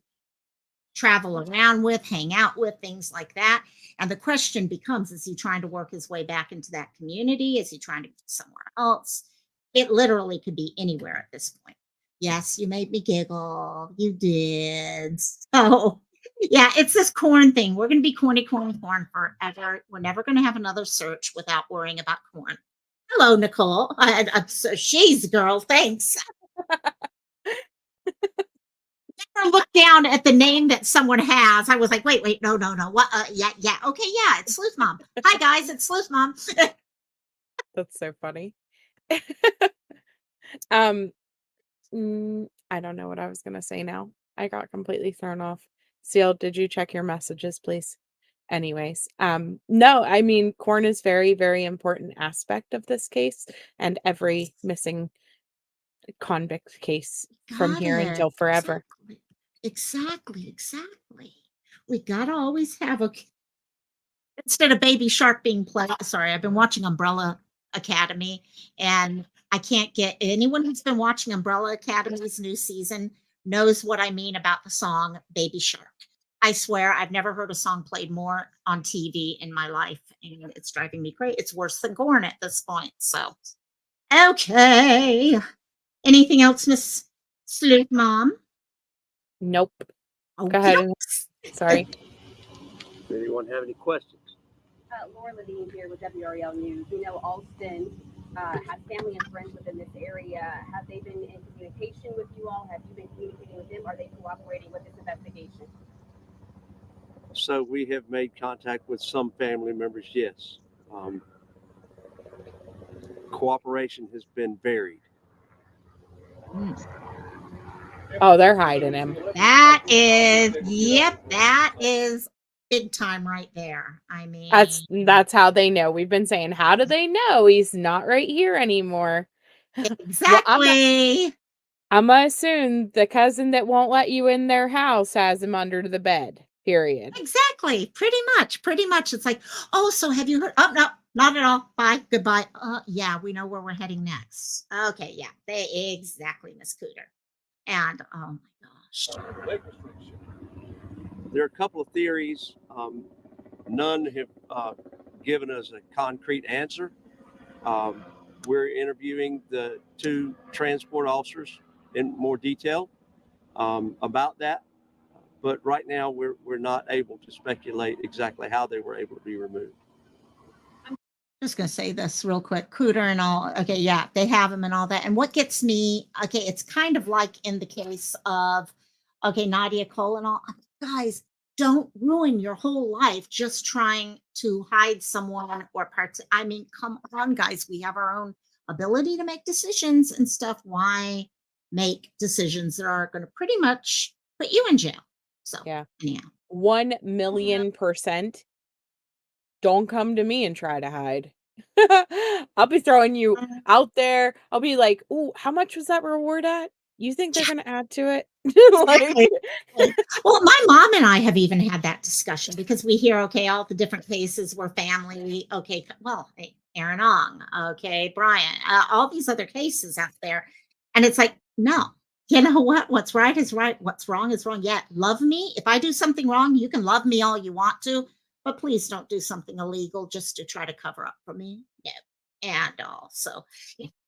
travel around with, hang out with, things like that. And the question becomes, is he trying to work his way back into that community? Is he trying to go somewhere else? It literally could be anywhere at this point. Yes, you made me giggle. You did. So Yeah, it's this corn thing. We're going to be corny, corn, corn forever. We're never going to have another search without worrying about corn. Hello, Nicole. So she's a girl. Thanks. I looked down at the name that someone has. I was like, wait, no, no, no. What? Yeah. Okay, yeah, it's Sleuth Mom. Hi, guys. It's Sleuth Mom. That's so funny. Um, I don't know what I was gonna say now. I got completely thrown off. Seal, did you check your messages, please? Anyways, no, I mean, corn is very, very important aspect of this case and every missing convict case from Got here it. until forever. Exactly. We gotta always have a instead of Baby Shark being played. Sorry, I've been watching Umbrella Academy, and I can't get anyone who's been watching Umbrella Academy's new season knows what I mean about the song Baby Shark. I swear I've never heard a song played more on TV in my life, and it's driving me crazy. It's worse than corn at this point. So, okay. Anything else, Miss Sleuth Mom? Nope. Oh, Go ahead. Sorry. Does anyone have any questions? Laura Levine here with WRL News. We know Alston has family and friends within this area. Have they been in communication with you all? Have you been communicating with them? Are they cooperating with this investigation? So we have made contact with some family members, yes. Cooperation has been varied. Oh, they're hiding him. That is big time right there. I mean, That's how they know. We've been saying, how do they know he's not right here anymore? Well, exactly. I'm gonna assume the cousin that won't let you in their house has him under the bed. Period. Exactly. Pretty much. It's like, oh, so have you heard? Oh, no, not at all. Bye. Goodbye. Yeah, we know where we're heading next. Okay, yeah, exactly, Miss Cooter. And oh my gosh. There are a couple of theories. None have given us a concrete answer. We're interviewing the two transport officers in more detail about that. But right now, we're not able to speculate exactly how they were able to be removed. Just gonna say this real quick, Cooter and all. Okay, yeah, they have him and all that. And what gets me, okay, it's kind of like in the case of, okay, Nadia Cole and all. Guys, don't ruin your whole life just trying to hide someone or parts. I mean, come on, guys, we have our own ability to make decisions and stuff. Why make decisions that are going to pretty much put you in jail? So, Yeah. anyhow. 1,000,000%. Don't come to me and try to hide. I'll be throwing you out there. I'll be like, "Ooh, how much was that reward at? You think they're gonna add to it?" Exactly. Well, my mom and I have even had that discussion because we hear, okay, all the different cases where family, okay, well, hey, Aaron Ong, okay, Brian, all these other cases out there. And it's like, no, you know what? What's right is right. What's wrong is wrong. Yeah, love me. If I do something wrong, you can love me all you want to, but please don't do something illegal just to try to cover up for me. No. And also,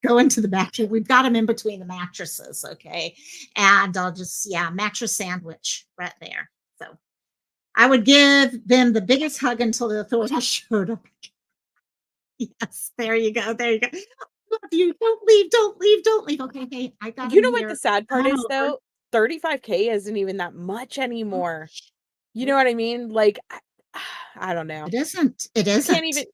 go into the bathroom. We've got them in between the mattresses, okay? And I'll just, yeah, mattress sandwich right there. So I would give them the biggest hug until the authorities showed up. Yes, there you go. There you go. Love you. Don't leave. Don't leave. Don't leave. Okay, hey, I got You him know what here. the sad part Come is over. though? 35K isn't even that much anymore. You know what I mean? Like, I don't know. It isn't. It You can't isn't.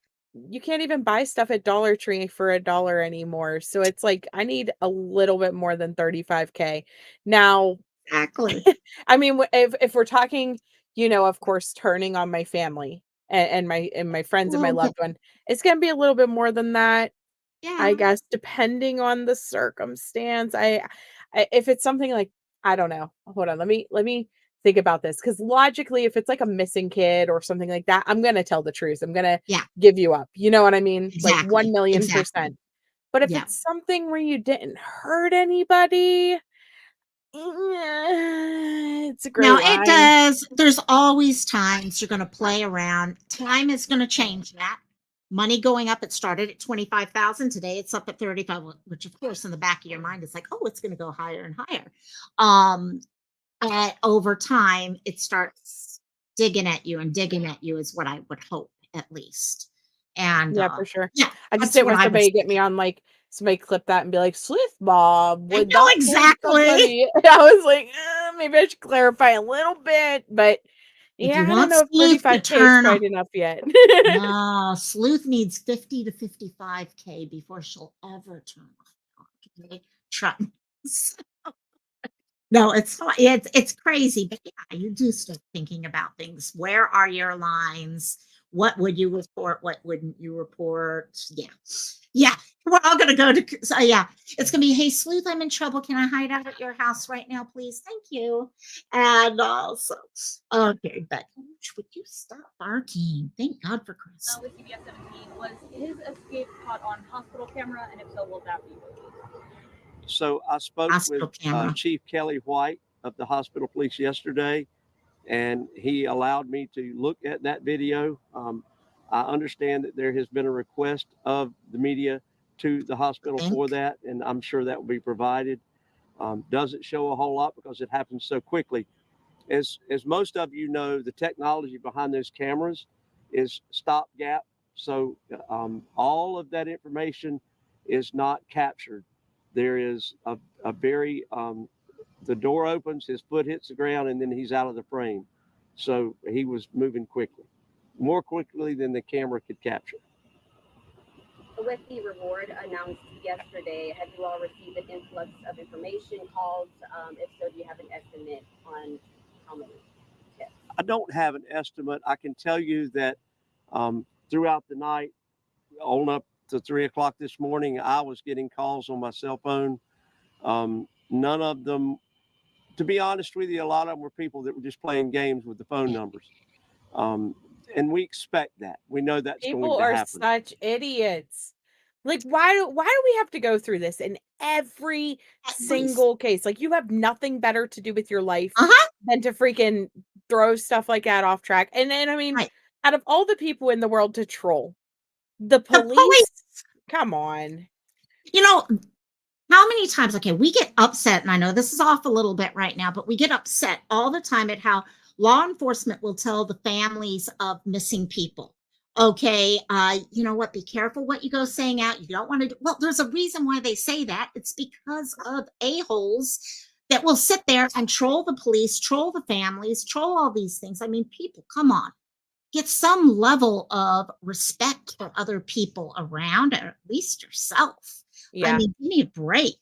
even buy stuff at Dollar Tree for $1 anymore. So it's like I need a little bit more than 35K. Now, Exactly. I mean, if we're talking, of course, turning on my family and my friends and my Well, loved one, it's gonna be a little bit more than that, I yeah. guess, depending on the circumstance. If it's something like, I don't know. Hold on, let me think about this, because logically, if it's like a missing kid or something like that, I'm gonna tell the truth. I'm gonna Yeah. give you up. You know what I mean? Like Exactly. 1,000,000%. But if Yeah. it's something where you didn't hurt anybody, it's a gray No, it line. does. There's always times you're going to play around. Time is going to change that. Money going up, it started at 25,000. Today it's up at 35, which of course in the back of your mind is like, oh, it's going to go higher and higher. Um, over time, it starts digging at you, and digging at you is what I would hope, at least. And Yeah, for sure. yeah, I just that's didn't what want I would somebody to get say. me on like somebody clip that and be like, Sleuth Bob I would know not hold exactly. somebody. I was like, maybe I should clarify a little bit, but If yeah, you I don't want know if Sleuth to 35K is turn, quite enough yet. no, Sleuth needs 50 to 55K before she'll ever turn on. Okay? Try. No, it's not. It's crazy, but yeah, you do start thinking about things. Where are your lines? What would you report? What wouldn't you report? Yeah, yeah. We're all gonna go to. So yeah, it's gonna be. Hey, Sleuth, I'm in trouble. Can I hide out at your house right now, please? Thank you. And also, okay, but would you stop barking? Thank God for Chris. With CBS 17, was his escape caught on hospital camera, and if so, will that be released? So I spoke Hospital with camera. Chief Kelly White of the hospital police yesterday, and he allowed me to look at that video. I understand that there has been a request of the media to the hospital for that, and I'm sure that will be provided. Doesn't show a whole lot because it happens so quickly. As most of you know, the technology behind those cameras is stopgap. So all of that information is not captured. There is a very, the door opens, his foot hits the ground, and then he's out of the frame. So he was moving quickly, more quickly than the camera could capture. With the reward announced yesterday, have you all received an influx of information calls? If so, do you have an estimate on how many tips? I don't have an estimate. I can tell you that throughout the night, on up to 3 o'clock this morning, I was getting calls on my cell phone. None of them, to be honest with you, a lot of them were people that were just playing games with the phone numbers. And we expect that. We know that's People going to are happen. such idiots. Like, why do we have to go through this in every single case? Like, you have nothing better to do with your life than to freaking throw stuff like that off track. And then, I mean, Right. out of all the people in the world to troll, the police, come on. You know, how many times, okay, we get upset, and I know this is off a little bit right now, but we get upset all the time at how law enforcement will tell the families of missing people, okay, you know what, be careful what you go saying out. You don't want to do, well, there's a reason why they say that. It's because of a-holes that will sit there and troll the police, troll the families, troll all these things. I mean, people, come on. Get some level of respect for other people around, or at least yourself. I Yeah. mean, give me a break.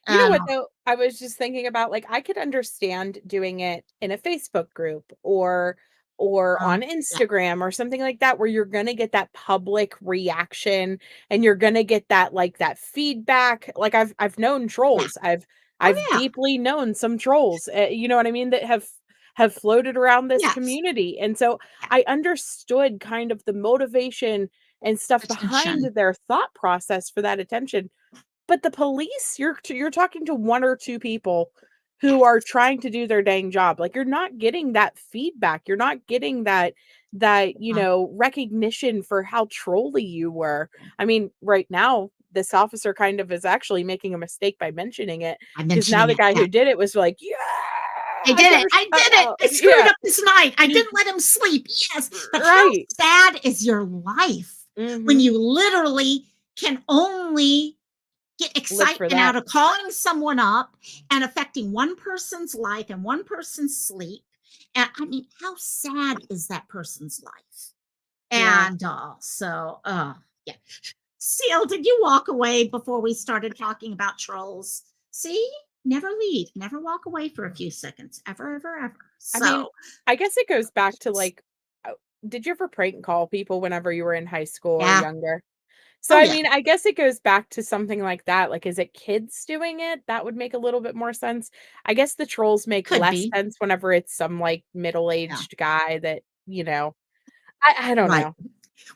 You know what though? I was just thinking about, like, I could understand doing it in a Facebook group or on Yeah. Instagram or something like that, where you're gonna get that public reaction and you're gonna get that, like, that feedback. Like, I've known trolls. I've yeah. deeply known some trolls, you know what I mean, that have floated around this Yes. community. And so Yeah. I understood kind of the motivation and stuff behind Attention. their thought process for that attention. But the police, you're talking to 1 or 2 people who are trying to do their dang job. Like, you're not getting that feedback. You're not getting that, you know, recognition for how trolly you were. I mean, right now, this officer kind of is actually making a mistake by mentioning it, I'm because now mentioning the it. guy Yeah. who did it was like, "Yeah, I did it. I shut did it. up." I screwed Yeah. up this night. I didn't let him sleep. Yes. But Right. how sad is your life when Mhm. you literally can only get Live for excitement that. out of calling someone up and affecting one person's life and one person's sleep? And I mean, how sad is that person's life? Yeah. And yeah. Seal, did you walk away before we started talking about trolls? See, never leave, never walk away for a few seconds, ever, ever, ever. I mean, So, I guess it goes back to, like, did you ever prank call people whenever you were in high school or yeah. younger? So, Oh, I yeah. mean, I guess it goes back to something like that. Like, is it kids doing it? That would make a little bit more sense. I guess the trolls make Could less be. sense whenever it's some, like, Yeah. middle-aged guy that, you know, I don't Right. know.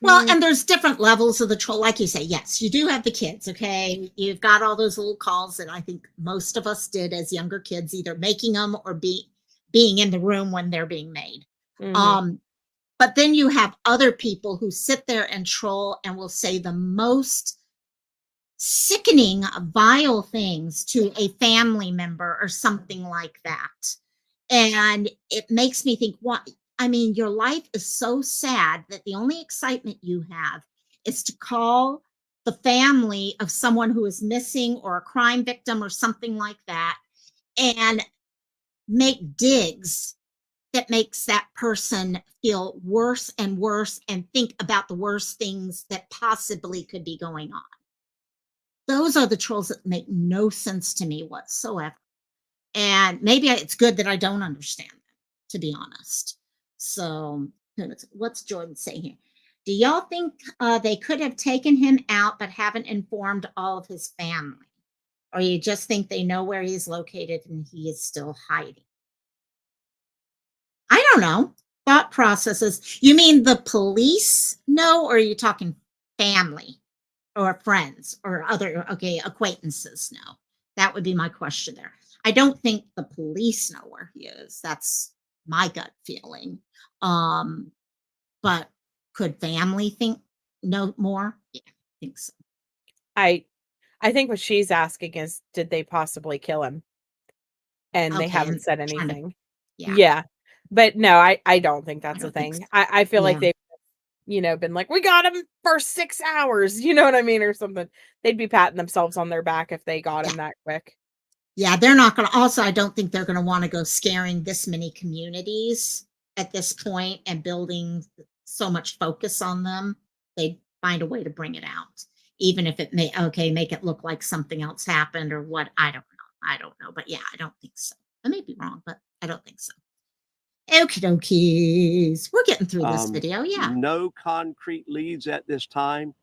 Well, Mm, and there's different levels of the troll. Like you say, yes, you do have the kids, okay? You've got all those little calls that I think most of us did as younger kids, either making them or being in the room when they're being made. mhm. But then you have other people who sit there and troll and will say the most sickening, vile things to a family member or something like that. And it makes me think, what? I mean, your life is so sad that the only excitement you have is to call the family of someone who is missing or a crime victim or something like that and make digs that makes that person feel worse and worse and think about the worst things that possibly could be going on. Those are the trolls that make no sense to me whatsoever. And maybe it's good that I don't understand them, to be honest. So, what's Jordan saying here? Do y'all think they could have taken him out but haven't informed all of his family? Or you just think they know where he's located and he is still hiding? I don't know. Thought processes. You mean the police know, or are you talking family or friends or other, acquaintances know? That would be my question there. I don't think the police know where he is. That's my gut feeling. But could family know more? Yeah, I think so. I think what she's asking is, did they possibly kill him? And they Okay, haven't and said trying to- anything. yeah. Yeah. But no, I don't think that's a don't think thing. so. I feel like Yeah. they've, been like, we got him for 6 hours, you know what I mean? Or something. They'd be patting themselves on their back if they got him that quick. Yeah, they're not going to, also, I don't think they're going to want to go scaring this many communities at this point and building so much focus on them. They'd find a way to bring it out, even if it make it look like something else happened or what. I don't know. But yeah, I don't think so. I may be wrong, but I don't think so. Okie dokies. We're getting through this video. Yeah. No concrete leads at this time.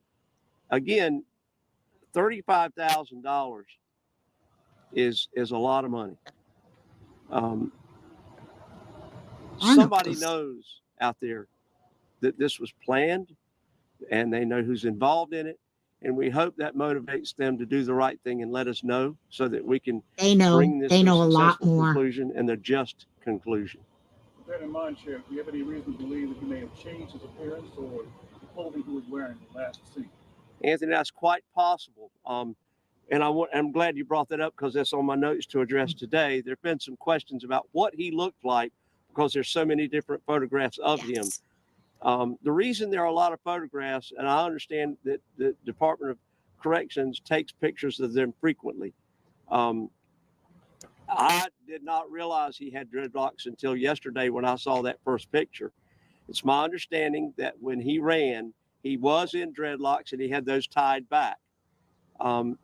Again, $35,000 is a lot of money. Somebody knows out there that this was planned, and they know who's involved in it. And we hope that motivates them to do the right thing and let us know, so that we can bring this They to know a a lot successful more. conclusion and a just conclusion. With that in mind, Sheriff, do you have any reason to believe that he may have changed his appearance or the clothing he was wearing last seen? Anthony, that's quite possible. And I'm glad you brought that up, because that's on my notes to address today. There have been some questions about what he looked like, because there's so many different photographs of him. The reason there are a lot of photographs, and I understand that the Department of Corrections takes pictures of them frequently. I did not realize he had dreadlocks until yesterday when I saw that first picture. It's my understanding that when he ran, he was in dreadlocks and he had those tied back.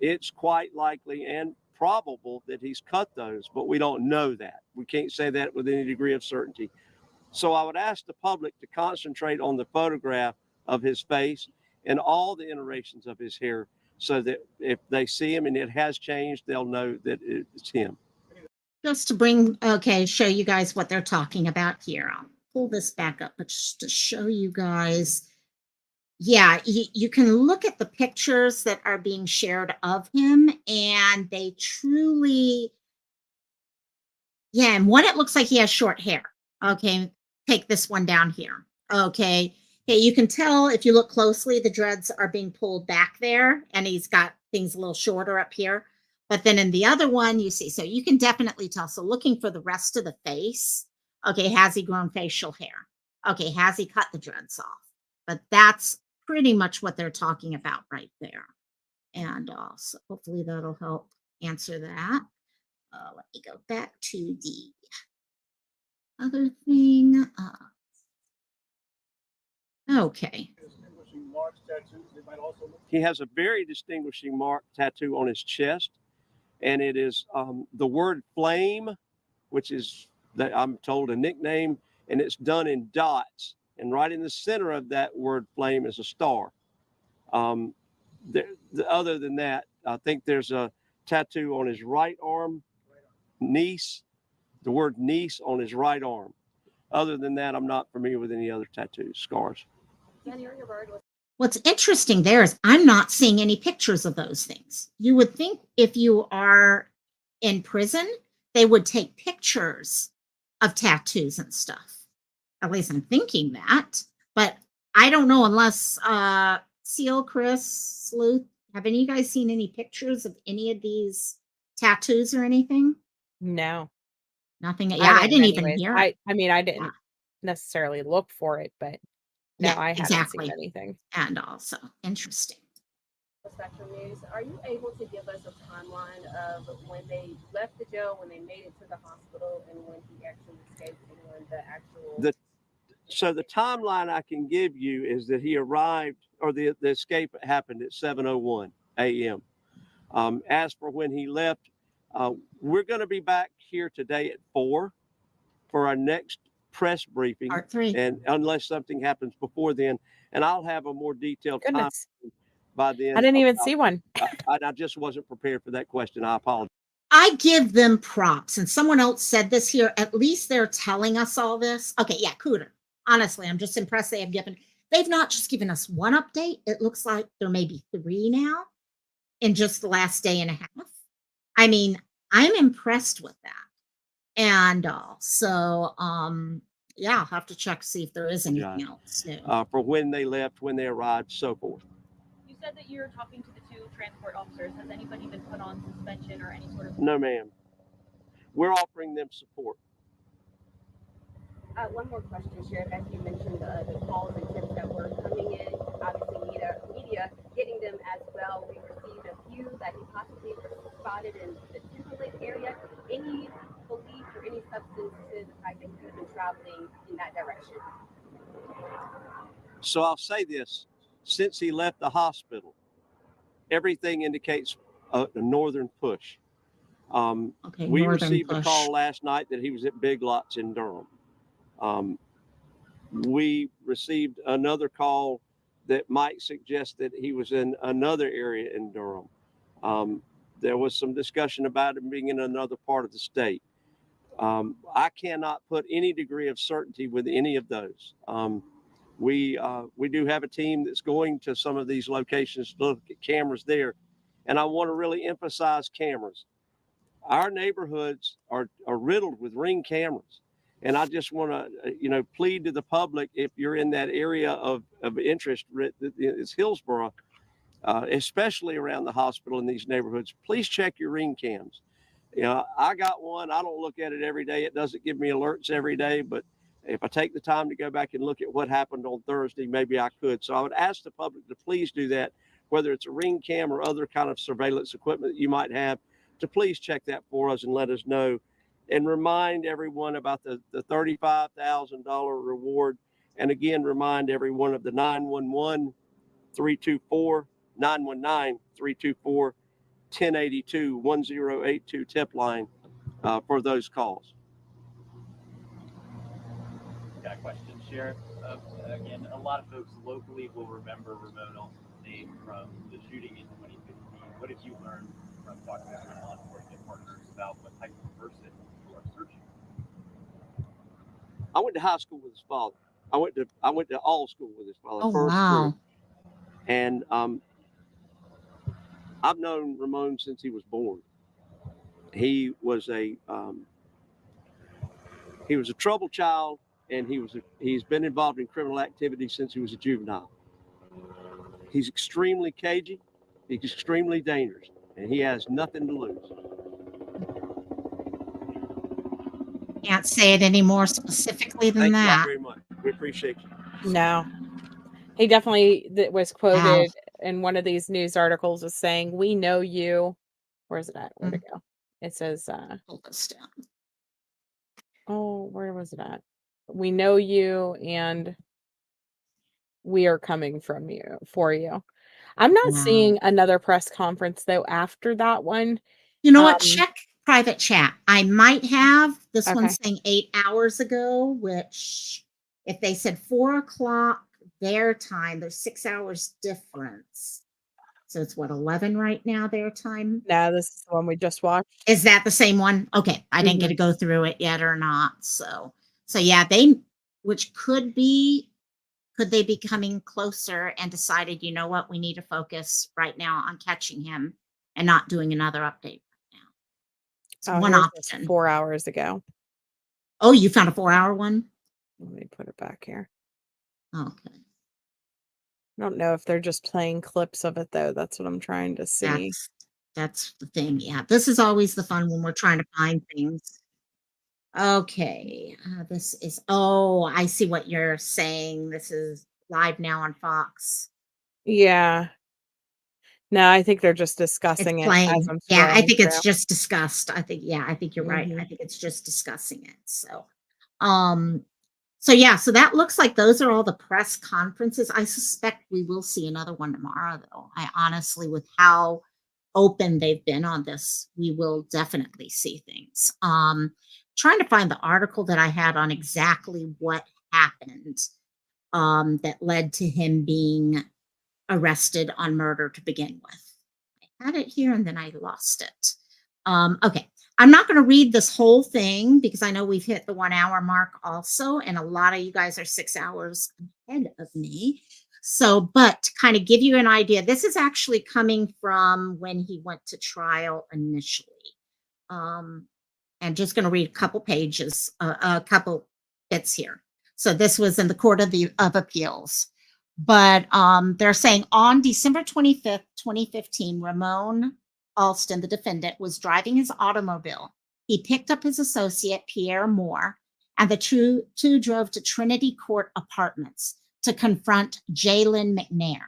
It's quite likely and probable that he's cut those, but we don't know that. We can't say that with any degree of certainty. So I would ask the public to concentrate on the photograph of his face and all the iterations of his hair, so that if they see him and it has changed, they'll know that it's him. Just to show you guys what they're talking about here. I'll pull this back up, but just to show you guys. Yeah, you can look at the pictures that are being shared of him, and they truly, yeah, and one, it looks like he has short hair. Okay, take this one down here. Okay, you can tell if you look closely, the dreads are being pulled back there, and he's got things a little shorter up here. But then in the other one, you see, so you can definitely tell. So looking for the rest of the face, okay, has he grown facial hair? Okay, has he cut the dreads off? But that's pretty much what they're talking about right there. And so hopefully that'll help answer that. Let me go back to the other thing. Okay. He has a very distinguishing mark tattoo on his chest, and it is the word flame, which is, that I'm told, a nickname, and it's done in dots. And right in the center of that word flame is a star. Other than that, I think there's a tattoo on his right arm, niece, the word niece on his right arm. Other than that, I'm not familiar with any other tattoos, scars. What's interesting there is I'm not seeing any pictures of those things. You would think if you are in prison, they would take pictures of tattoos and stuff. At least I'm thinking that. But I don't know, unless Seal, Chris, Sleuth, have any of you guys seen any pictures of any of these tattoos or anything? No. Nothing. Yeah, I didn't even anyways. hear it. I mean, I Yeah, didn't necessarily look for it, but no, yeah, I haven't seen exactly. anything. And also interesting. Spectrum News, are you able to give us a timeline of when they left the jail, when they made it to the hospital, and when he actually escaped, and when the actual The so the timeline I can give you is that he arrived, or the escape happened at 7:01 a.m. As for when he left, we're going to be back here today at 4 for our next press briefing, Part 3. and unless something happens before then, and I'll have a more detailed time Goodness, by then. I didn't even about- see one. I just wasn't prepared for that question. I apologize. I give them props, and someone else said this here. At least they're telling us all this. Okay, yeah, Cooter. Honestly, I'm just impressed they've not just given us one update. It looks like there may be 3 now in just the last day and a half. I mean, I'm impressed with that. And so yeah, I'll have to check to see if there is anything else new. For when they left, when they arrived, so forth. You said that you're talking to the 2 transport officers. Has anybody been put on suspension or any sort of? No, ma'am. We're offering them support. one more question, Sheriff. As you mentioned, the calls and tips that were coming in, obviously media getting them as well. We received a few that he possibly was spotted in the Timberlake area. Any belief or any substance to the fact that he could have been traveling in that direction? So I'll say this: since he left the hospital, everything indicates a northern push. Okay, We northern received a push. call last night that he was at Big Lots in Durham. We received another call that might suggest that he was in another area in Durham. There was some discussion about him being in another part of the state. I cannot put any degree of certainty with any of those. We do have a team that's going to some of these locations to look at cameras there, and I want to really emphasize cameras. Our neighborhoods are riddled with Ring cameras, and I just want to plead to the public, if you're in that area of interest, it's Hillsborough, especially around the hospital in these neighborhoods. Please check your Ring cams. I got one. I don't look at it every day. It doesn't give me alerts every day, but if I take the time to go back and look at what happened on Thursday, maybe I could. So I would ask the public to please do that, whether it's a Ring cam or other kind of surveillance equipment that you might have, to please check that for us and let us know. And remind everyone about the $35,000 reward. And again, remind everyone of the 911 324 919 324 1082 1082 tip line for those calls. Got a question, Sheriff. Again, a lot of folks locally will remember Ramone Alston's name from the shooting in 2015. What have you learned from talking with your law enforcement partners about what type of person you are searching? I went to high school with his father. I went to all school with his father. Oh, first wow. group. And I've known Ramone since he was born. He was a troubled child, and he's been involved in criminal activity since he was a juvenile. He's extremely cagey. He's extremely dangerous, and he has nothing to lose. Can't say it any more specifically than Thank you all that. very much. We appreciate you. No, he definitely was quoted Wow. in one of these news articles as saying, "We know you." Where's it at? Where'd it go? It says, Hold this down. "Oh, where was it at? We know you, and we are coming from you for you." I'm not Wow. seeing another press conference though after that one. You know what? Um, Check private chat. I might have this one Okay. saying 8 hours ago, which if they said 4 o'clock their time, there's 6 hours difference. So it's what, 11 right now their time? No, this is the one we just watched. Is that the same one? Okay. I didn't get to go through it yet or not. So yeah, which could they be coming closer and decided, you know what, we need to focus right now on catching him and not doing another update right now. It's Oh, one here's this option. 4 hours ago. Oh, you found a 4-hour one? Let me put it back here. Okay. I don't know if they're just playing clips of it though. That's what I'm trying to see. That's the thing. Yeah. This is always the fun when we're trying to find things. Okay. This is, oh, I see what you're saying. This is live now on Fox. Yeah. No, I think they're just It's discussing it as playing. I'm Yeah, I scrolling think through. it's just discussed. I think, yeah, I think you're right. I Mhm. think it's just discussing it. Um, so yeah, so that looks like those are all the press conferences. I suspect we will see another one tomorrow, though. I honestly, with how open they've been on this, we will definitely see things. Trying to find the article that I had on exactly what happened that led to him being arrested on murder to begin with. I had it here and then I lost it. Okay. I'm not going to read this whole thing because I know we've hit the 1 hour mark also, and a lot of you guys are 6 hours ahead of me. So, but to kind of give you an idea, this is actually coming from when he went to trial initially. Um, and just going to read a couple pages, a couple bits here. So this was in the Court of Appeals. But they're saying on December 25th, 2015, Ramone Alston, the defendant, was driving his automobile. He picked up his associate, Pierre Moore, and the two drove to Trinity Court Apartments to confront Jalen McNair,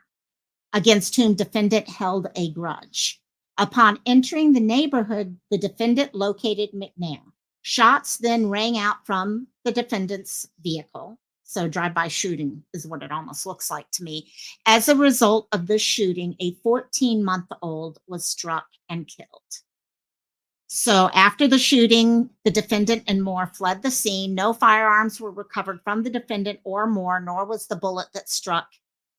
against whom defendant held a grudge. Upon entering the neighborhood, the defendant located McNair. Shots then rang out from the defendant's vehicle. So drive-by shooting is what it almost looks like to me. As a result of the shooting, a 14-month-old was struck and killed. So after the shooting, the defendant and Moore fled the scene. No firearms were recovered from the defendant or Moore, nor was the bullet that struck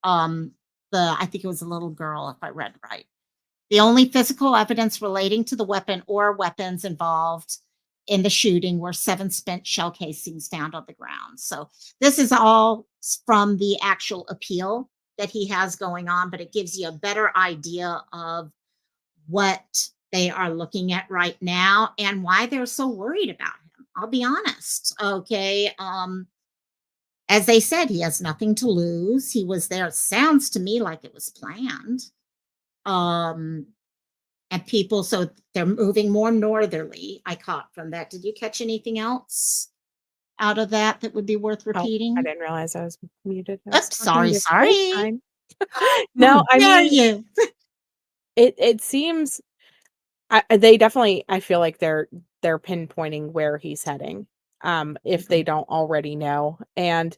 I think it was a little girl, if I read right. The only physical evidence relating to the weapon or weapons involved in the shooting were 7 spent shell casings found on the ground. So this is all from the actual appeal that he has going on, but it gives you a better idea of what they are looking at right now and why they're so worried about him. I'll be honest. Okay. As they said, he has nothing to lose. He was there. It sounds to me like it was planned. Um, and people, so they're moving more northerly. I caught from that. Did you catch anything else out of that that would be worth Oh, I repeating? didn't realize I was muted. I was Oops, talking sorry, this whole sorry. time. How No, I dare mean, you? it seems they definitely, I feel like they're pinpointing where he's heading, if they don't already know. And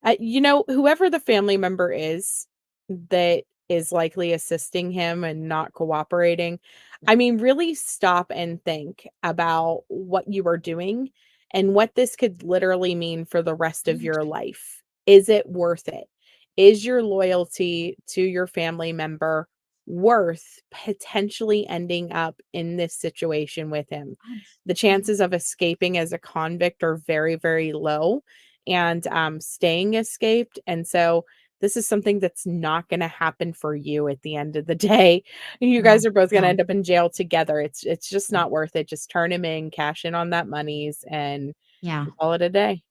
whoever the family member is that is likely assisting him and not cooperating, I mean, really stop and think about what you are doing and what this could literally mean for the rest of your life. Is it worth it? Is your loyalty to your family member worth potentially ending up in this situation with him? The chances of escaping as a convict are very, very low, and staying escaped. And so this is something that's not going to happen for you at the end of the day. You No, guys are both going to no, end up in jail together. It's just not worth it. Just turn him in, cash in on that monies, and yeah. call it a day.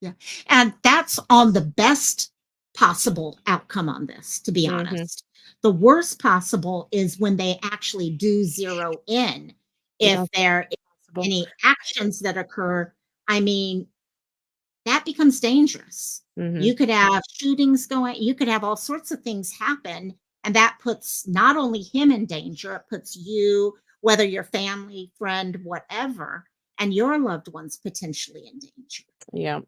Yeah. And that's on the best possible outcome on this, to be Mhm. honest. The worst possible is when they actually do zero in. Yeah, If there is possible. any actions that occur, I mean, that becomes dangerous. Mhm. You could have shootings going, you could have all sorts of things happen. And that puts not only him in danger, it puts you, whether your family, friend, whatever, and your loved ones potentially in danger. Yeah.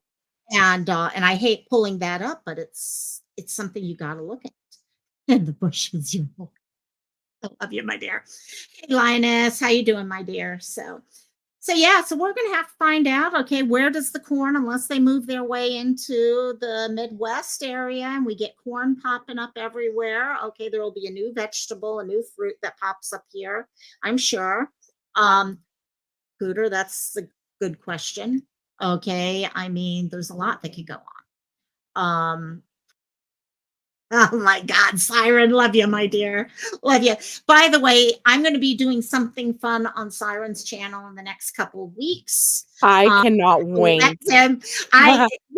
And I hate pulling that up, but it's something you got to look at. And the bushes, I love you, my dear. Hey, Lioness, how you doing, my dear? So yeah, so we're gonna have to find out. Okay, where does the corn, unless they move their way into the Midwest area, and we get corn popping up everywhere. Okay, there will be a new vegetable, a new fruit that pops up here, I'm sure. Um, Cooter, that's a good question. Okay, I mean, there's a lot that could go on. Oh my God, Siren, love you, my dear. Love you. By the way, I'm going to be doing something fun on Siren's channel in the next couple of weeks. I cannot Let wait. him,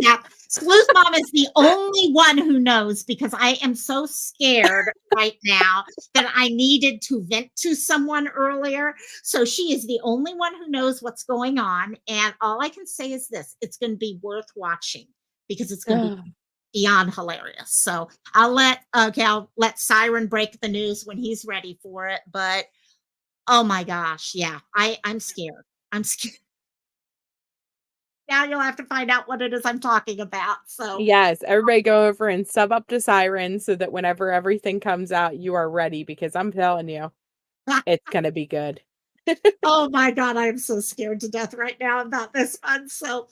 yeah. Sleuth Mom is the only one who knows because I am so scared right now that I needed to vent to someone earlier. So she is the only one who knows what's going on. And all I can say is this, it's going to be worth watching because it's going to be beyond hilarious. So I'll let Siren break the news when he's ready for it. But oh my gosh, yeah, I'm scared. I'm scared. Now you'll have to find out what it is I'm talking about. So Yes, everybody go over and sub up to Siren so that whenever everything comes out, you are ready because I'm telling you, it's gonna be good. oh my God, I'm so scared to death right now about this one. So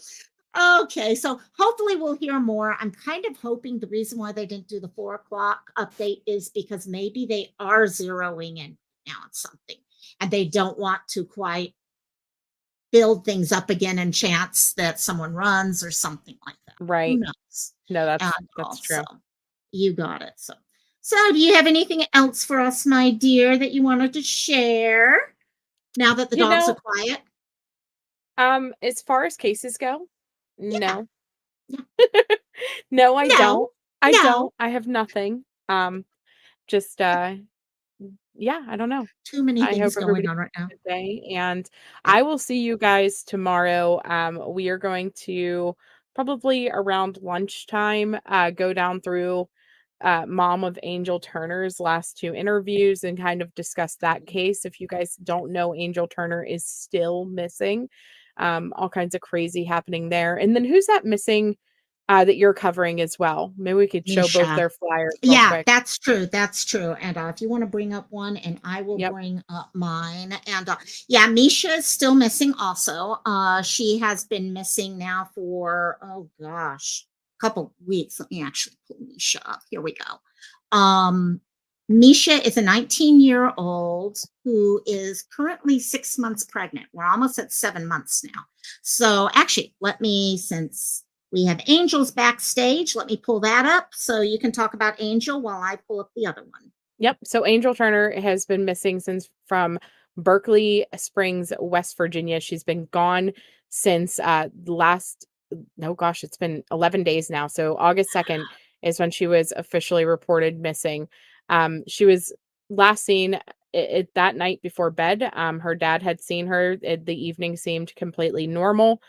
okay, so hopefully we'll hear more. I'm kind of hoping the reason why they didn't do the 4 o'clock update is because maybe they are zeroing in now on something and they don't want to quite build things up again and chance that someone runs or something like that. Who Right. knows? No, And that's true. also, you got it. So do you have anything else for us, my dear, that you wanted to share now that the You dogs are know, quiet? as far as cases go, Yeah. no. No, I No, don't. I no. don't. I have nothing. Just yeah, I don't know. Too many I hope things going everybody on right has now. a good day, and Yeah. I will see you guys tomorrow. We are going to probably around lunchtime go down through mom of Angel Turner's last 2 interviews and kind of discuss that case. If you guys don't know, Angel Turner is still missing. All kinds of crazy happening there. And then who's that missing that you're covering as well? Maybe we could show both Misha. their flyers real Yeah, quick. that's true. That's true. And if you want to bring up one, and I will Yep. bring up mine. And yeah, Misha is still missing also. She has been missing now for, oh gosh, a couple weeks. Let me actually pull Misha up. Here we go. Misha is a 19-year-old who is currently 6 months pregnant. We're almost at 7 months now. So actually, since we have Angel's backstage. Let me pull that up so you can talk about Angel while I pull up the other one. Yep. So Angel Turner has been missing since from Berkeley Springs, West Virginia. She's been gone since last, no gosh, it's been 11 days now. So August 2nd is when she was officially reported missing. She was last seen that night before bed. Her dad had seen her. The evening seemed completely normal.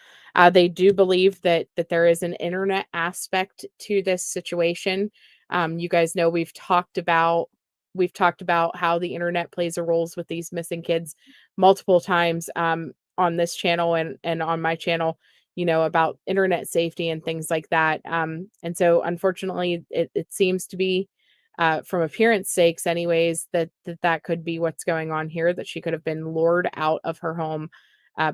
They do believe that there is an internet aspect to this situation. You guys know we've talked about how the internet plays a roles with these missing kids multiple times on this channel and on my channel, you know, about internet safety and things like that. And so unfortunately, it seems to be from appearance sakes anyways, that could be what's going on here, that she could have been lured out of her home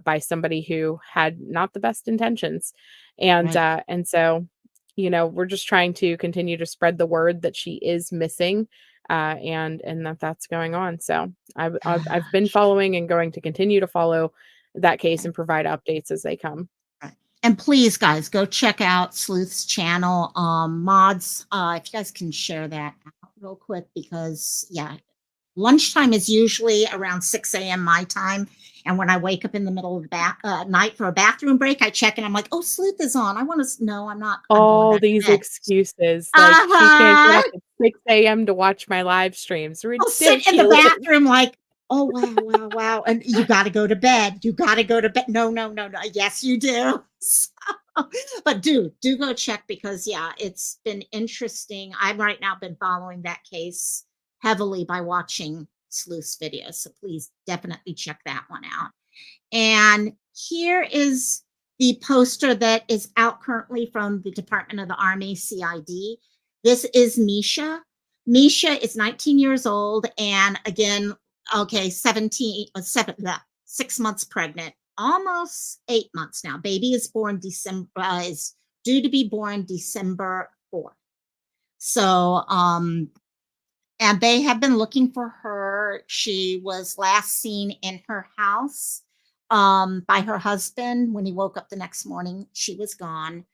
by somebody who had not the best intentions. Right. And so, you know, we're just trying to continue to spread the word that she is missing and that's going on. So I've been following and going to continue to follow that case and provide updates as they come. Right. And please, guys, go check out Sleuth's channel. Mods, if you guys can share that out real quick, because yeah, lunchtime is usually around 6 a.m. my time. And when I wake up in the middle of the night for a bathroom break, I check and I'm like, oh, Sleuth is on. I want to, no, I'm not. I'm going All back to these bed. excuses, like she can't get Uh-huh. up at 6 a.m. to watch my live streams. I'll sit in the Ridiculous. bathroom like, oh, wow, wow, wow. And you got to go to bed. You got to go to bed. No, no, no, no. Yes, you do. So, but do go check because, yeah, it's been interesting. I've right now been following that case heavily by watching Sleuth's videos. So please definitely check that one out. And here is the poster that is out currently from the Department of the Army CID. This is Misha. Misha is 19 years old and again, okay, 6 months pregnant, almost 8 months now. Baby is is due to be born December 4th. So, and they have been looking for her. She was last seen in her house by her husband. When he woke up the next morning, she was gone.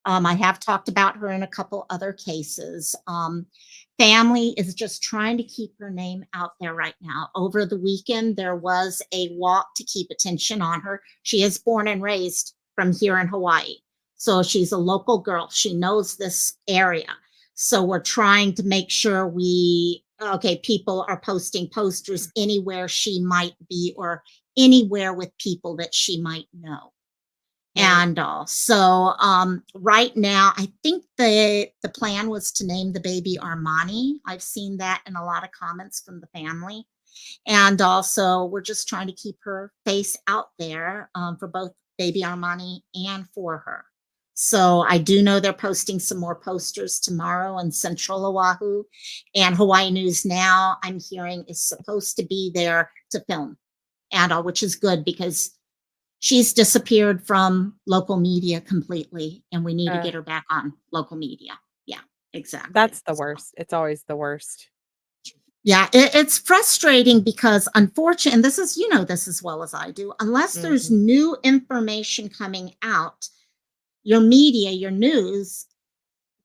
I have talked about her in a couple other cases. Family is just trying to keep her name out there right now. Over the weekend, there was a walk to keep attention on her. She is born and raised from here in Hawaii. So she's a local girl. She knows this area. So we're trying to make sure people are posting posters anywhere she might be or anywhere with people that she might know. And right now, I think the plan was to name the baby Armani. I've seen that in a lot of comments from the family. And also, we're just trying to keep her face out there for both baby Armani and for her. So I do know they're posting some more posters tomorrow in Central Oahu. And Hawaii News Now, I'm hearing, is supposed to be there to film, and which is good because she's disappeared from local media completely, and we need to get her back on local media. Yeah, exactly. That's the worst. It's always the worst. Yeah, it's frustrating because unfortunately, and this is, this as well as I do, unless there's new information coming out, your media, your news,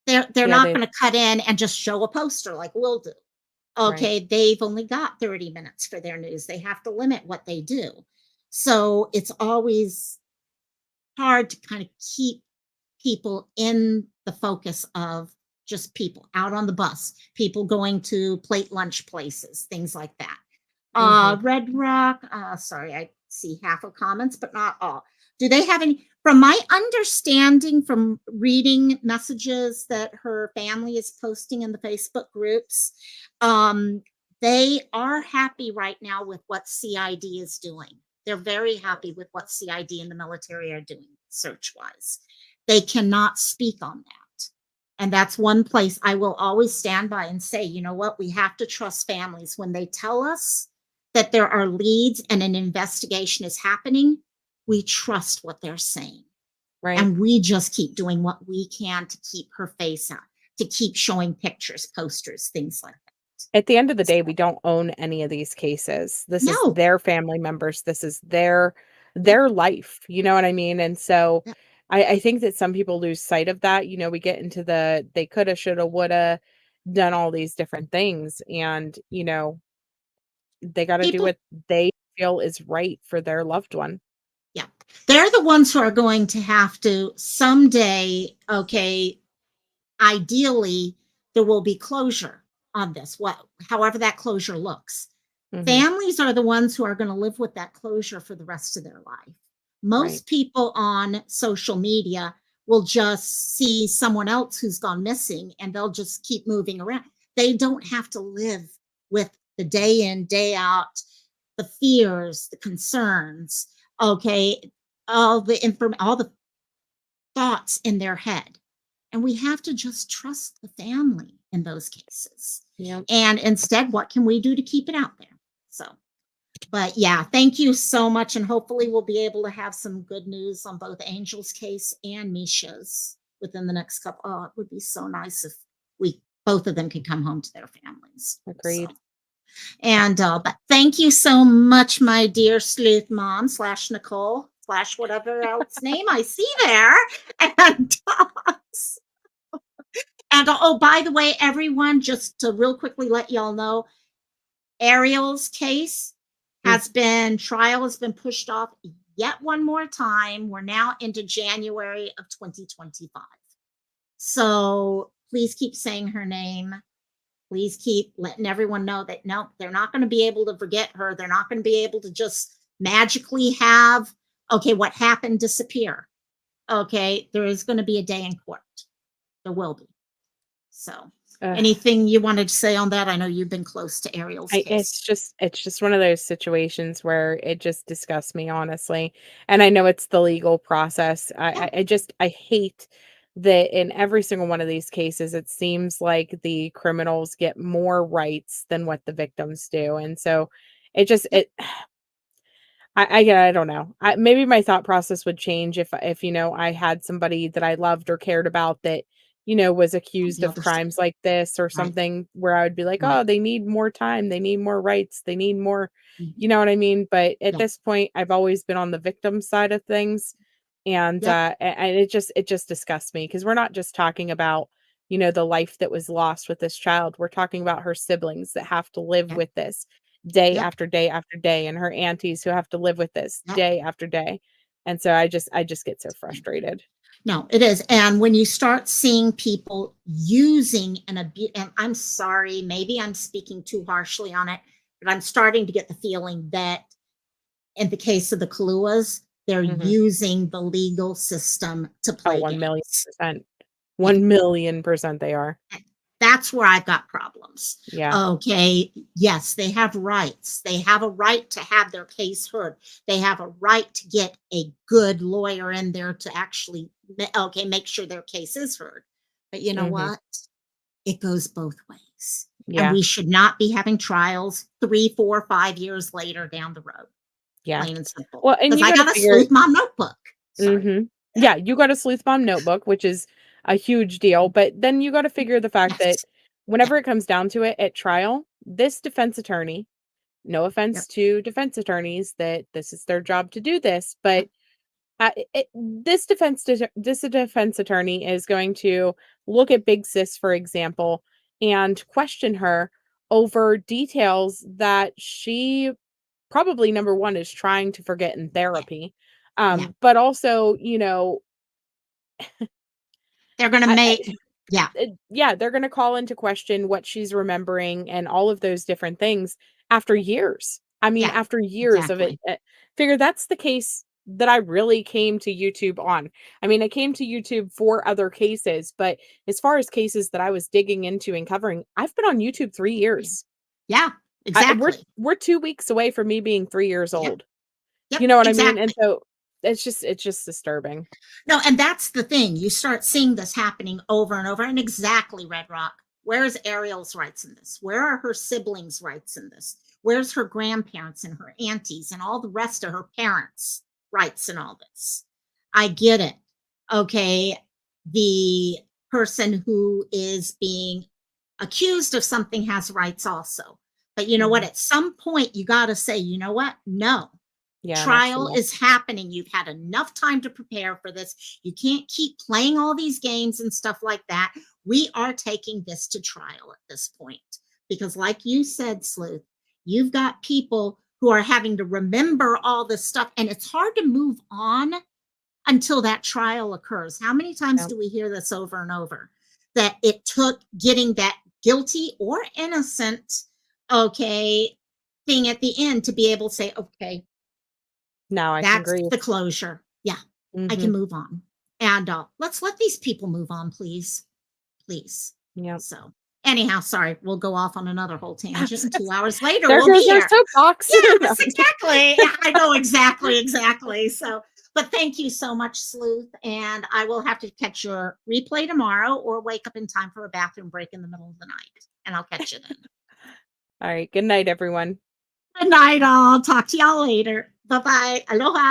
they're not going to cut in and just show a poster like we'll do. Okay, right. They've only got 30 minutes for their news. They have to limit what they do. So it's always hard to kind of keep people in the focus of just people out on the bus, people going to plate lunch places, things like that. Red Rock, sorry, I see half of comments, but not all. Do they have any, from my understanding from reading messages that her family is posting in the Facebook groups, they are happy right now with what CID is doing. They're very happy with what CID and the military are doing search-wise. They cannot speak on that. And that's one place I will always stand by and say, you know what, we have to trust families. When they tell us that there are leads and an investigation is happening, we trust what they're saying. Right. And we just keep doing what we can to keep her face out, to keep showing pictures, posters, things like that. At the end of the day, we don't own any of these cases. This is their family members. This is their life. You know what I mean? And so I think that some people lose sight of that. We get into they coulda, shoulda, woulda done all these different things. And, they got to do what they feel is right for their loved one. Yeah. They're the ones who are going to have to someday, ideally, there will be closure on this, however that closure looks. Families are the ones who are going to live with that closure for the rest of their life. Most people on social media will just see someone else who's gone missing and they'll just keep moving around. They don't have to live with the day in, day out, the fears, the concerns, all the thoughts in their head. And we have to just trust the family in those cases. Yeah. And instead, what can we do to keep it out there? So, but yeah, thank you so much. And hopefully we'll be able to have some good news on both Angel's case and Misha's within the next couple. Oh, it would be so nice if both of them could come home to their families. Agreed. So. And, but thank you so much, my dear sleuth mom / Nicole / whatever else name I see there. And oh, by the way, everyone, just to real quickly let y'all know, Ariel's case trial has been pushed off yet one more time. We're now into January of 2025. So please keep saying her name. Please keep letting everyone know that, no, they're not going to be able to forget her. They're not going to be able to just magically have, what happened disappear. There is going to be a day in court. There will be. So anything you wanted to say on that? I know you've been close to Ariel's case. It's just one of those situations where it just disgusts me, honestly. And I know it's the legal process. I hate that in every single one of these cases, it seems like the criminals get more rights than what the victims do. And so I don't know. Maybe my thought process would change if I had somebody that I loved or cared about that, was accused of crimes like this or something, where I would be like, oh, they need more time. They need more rights. They need more, you know what I mean? But at this point, I've always been on the victim side of things. And Yep. and it just disgusts me, because we're not just talking about, you know, the life that was lost with this child. We're talking about her siblings that have to live Yep. with this day Yep. after day after day, and her aunties who have to live with this Yep. day after day. And so I just get so frustrated. No, it is. And when you start seeing people using and abuse, and I'm sorry, maybe I'm speaking too harshly on it, but I'm starting to get the feeling that in the case of the Kaluas, they're Mhm. using the legal system to Oh, play 1 million games. percent. Yeah. 1,000,000% they are. That's where I've got problems. Yeah. Okay. Yes, they have rights. They have a right to have their case heard. They have a right to get a good lawyer in there to actually, make sure their case is heard. But you know Mhm. what? It goes both ways. And Yeah. we should not be having trials 3, 4, 5 years later down the road. Yeah. Plain and simple. Well, and Because you I gotta got a figure. sleuth mom notebook. Sorry. Mhm. Yeah, you got a sleuth bomb notebook, which is a huge deal, but then you gotta figure the fact that Yes. Yeah. whenever it comes down to it at trial, this defense attorney, no Yep. offense to defense attorneys that this is their job to do this, Yep. but this defense attorney is going to look at Big Sis, for example, and question her over details that she probably, number one, is trying to forget in Yeah. therapy. Yeah. But also, you know, They're going to I make, yeah. yeah, they're gonna call into question what she's remembering and all of those different things after years. I mean, Yeah. after years of it. Exactly. Figure that's the case that I really came to YouTube on. I mean, I came to YouTube for other cases, but as far as cases that I was digging into and covering, I've been on YouTube 3 years. Yeah. I Exactly. we're 2 weeks away from me being 3 years Yep. old. Yep. You know what I mean? And Exactly. so it's just disturbing. No, and that's the thing. You start seeing this happening over and over. And exactly, Red Rock. Where's Ariel's rights in this? Where are her siblings' rights in this? Where's her grandparents and her aunties and all the rest of her parents' rights in all this? I get it. Okay. The person who is being accused of something has rights also. But you know what? Mhm. At some point, you got to say, you know what? No, Yeah, enough's trial enough. is happening. You've had enough time to prepare for this. You can't keep playing all these games and stuff like that. We are taking this to trial at this point because, like you said, Sleuth, you've got people who are having to remember all this stuff, and it's hard to move on until that trial occurs. How many times Yep. do we hear this over and over? That it took getting that guilty or innocent, okay, thing at the end to be able to say, okay, Now I can that's agree. the closure. Yeah, I can Mhm. move on. And let's let these people move on, please. Please. Yep. So, anyhow, sorry, we'll go off on another whole tangent. 2 hours later, There we'll be goes our here. soapbox. No, Yes, exactly. I know exactly, exactly. So, but thank you so much, Sleuth. And I will have to catch your replay tomorrow or wake up in time for a bathroom break in the middle of the night. And I'll catch you then. All right. Good night, everyone. Good night, all. Talk to y'all later. Bye bye. Aloha.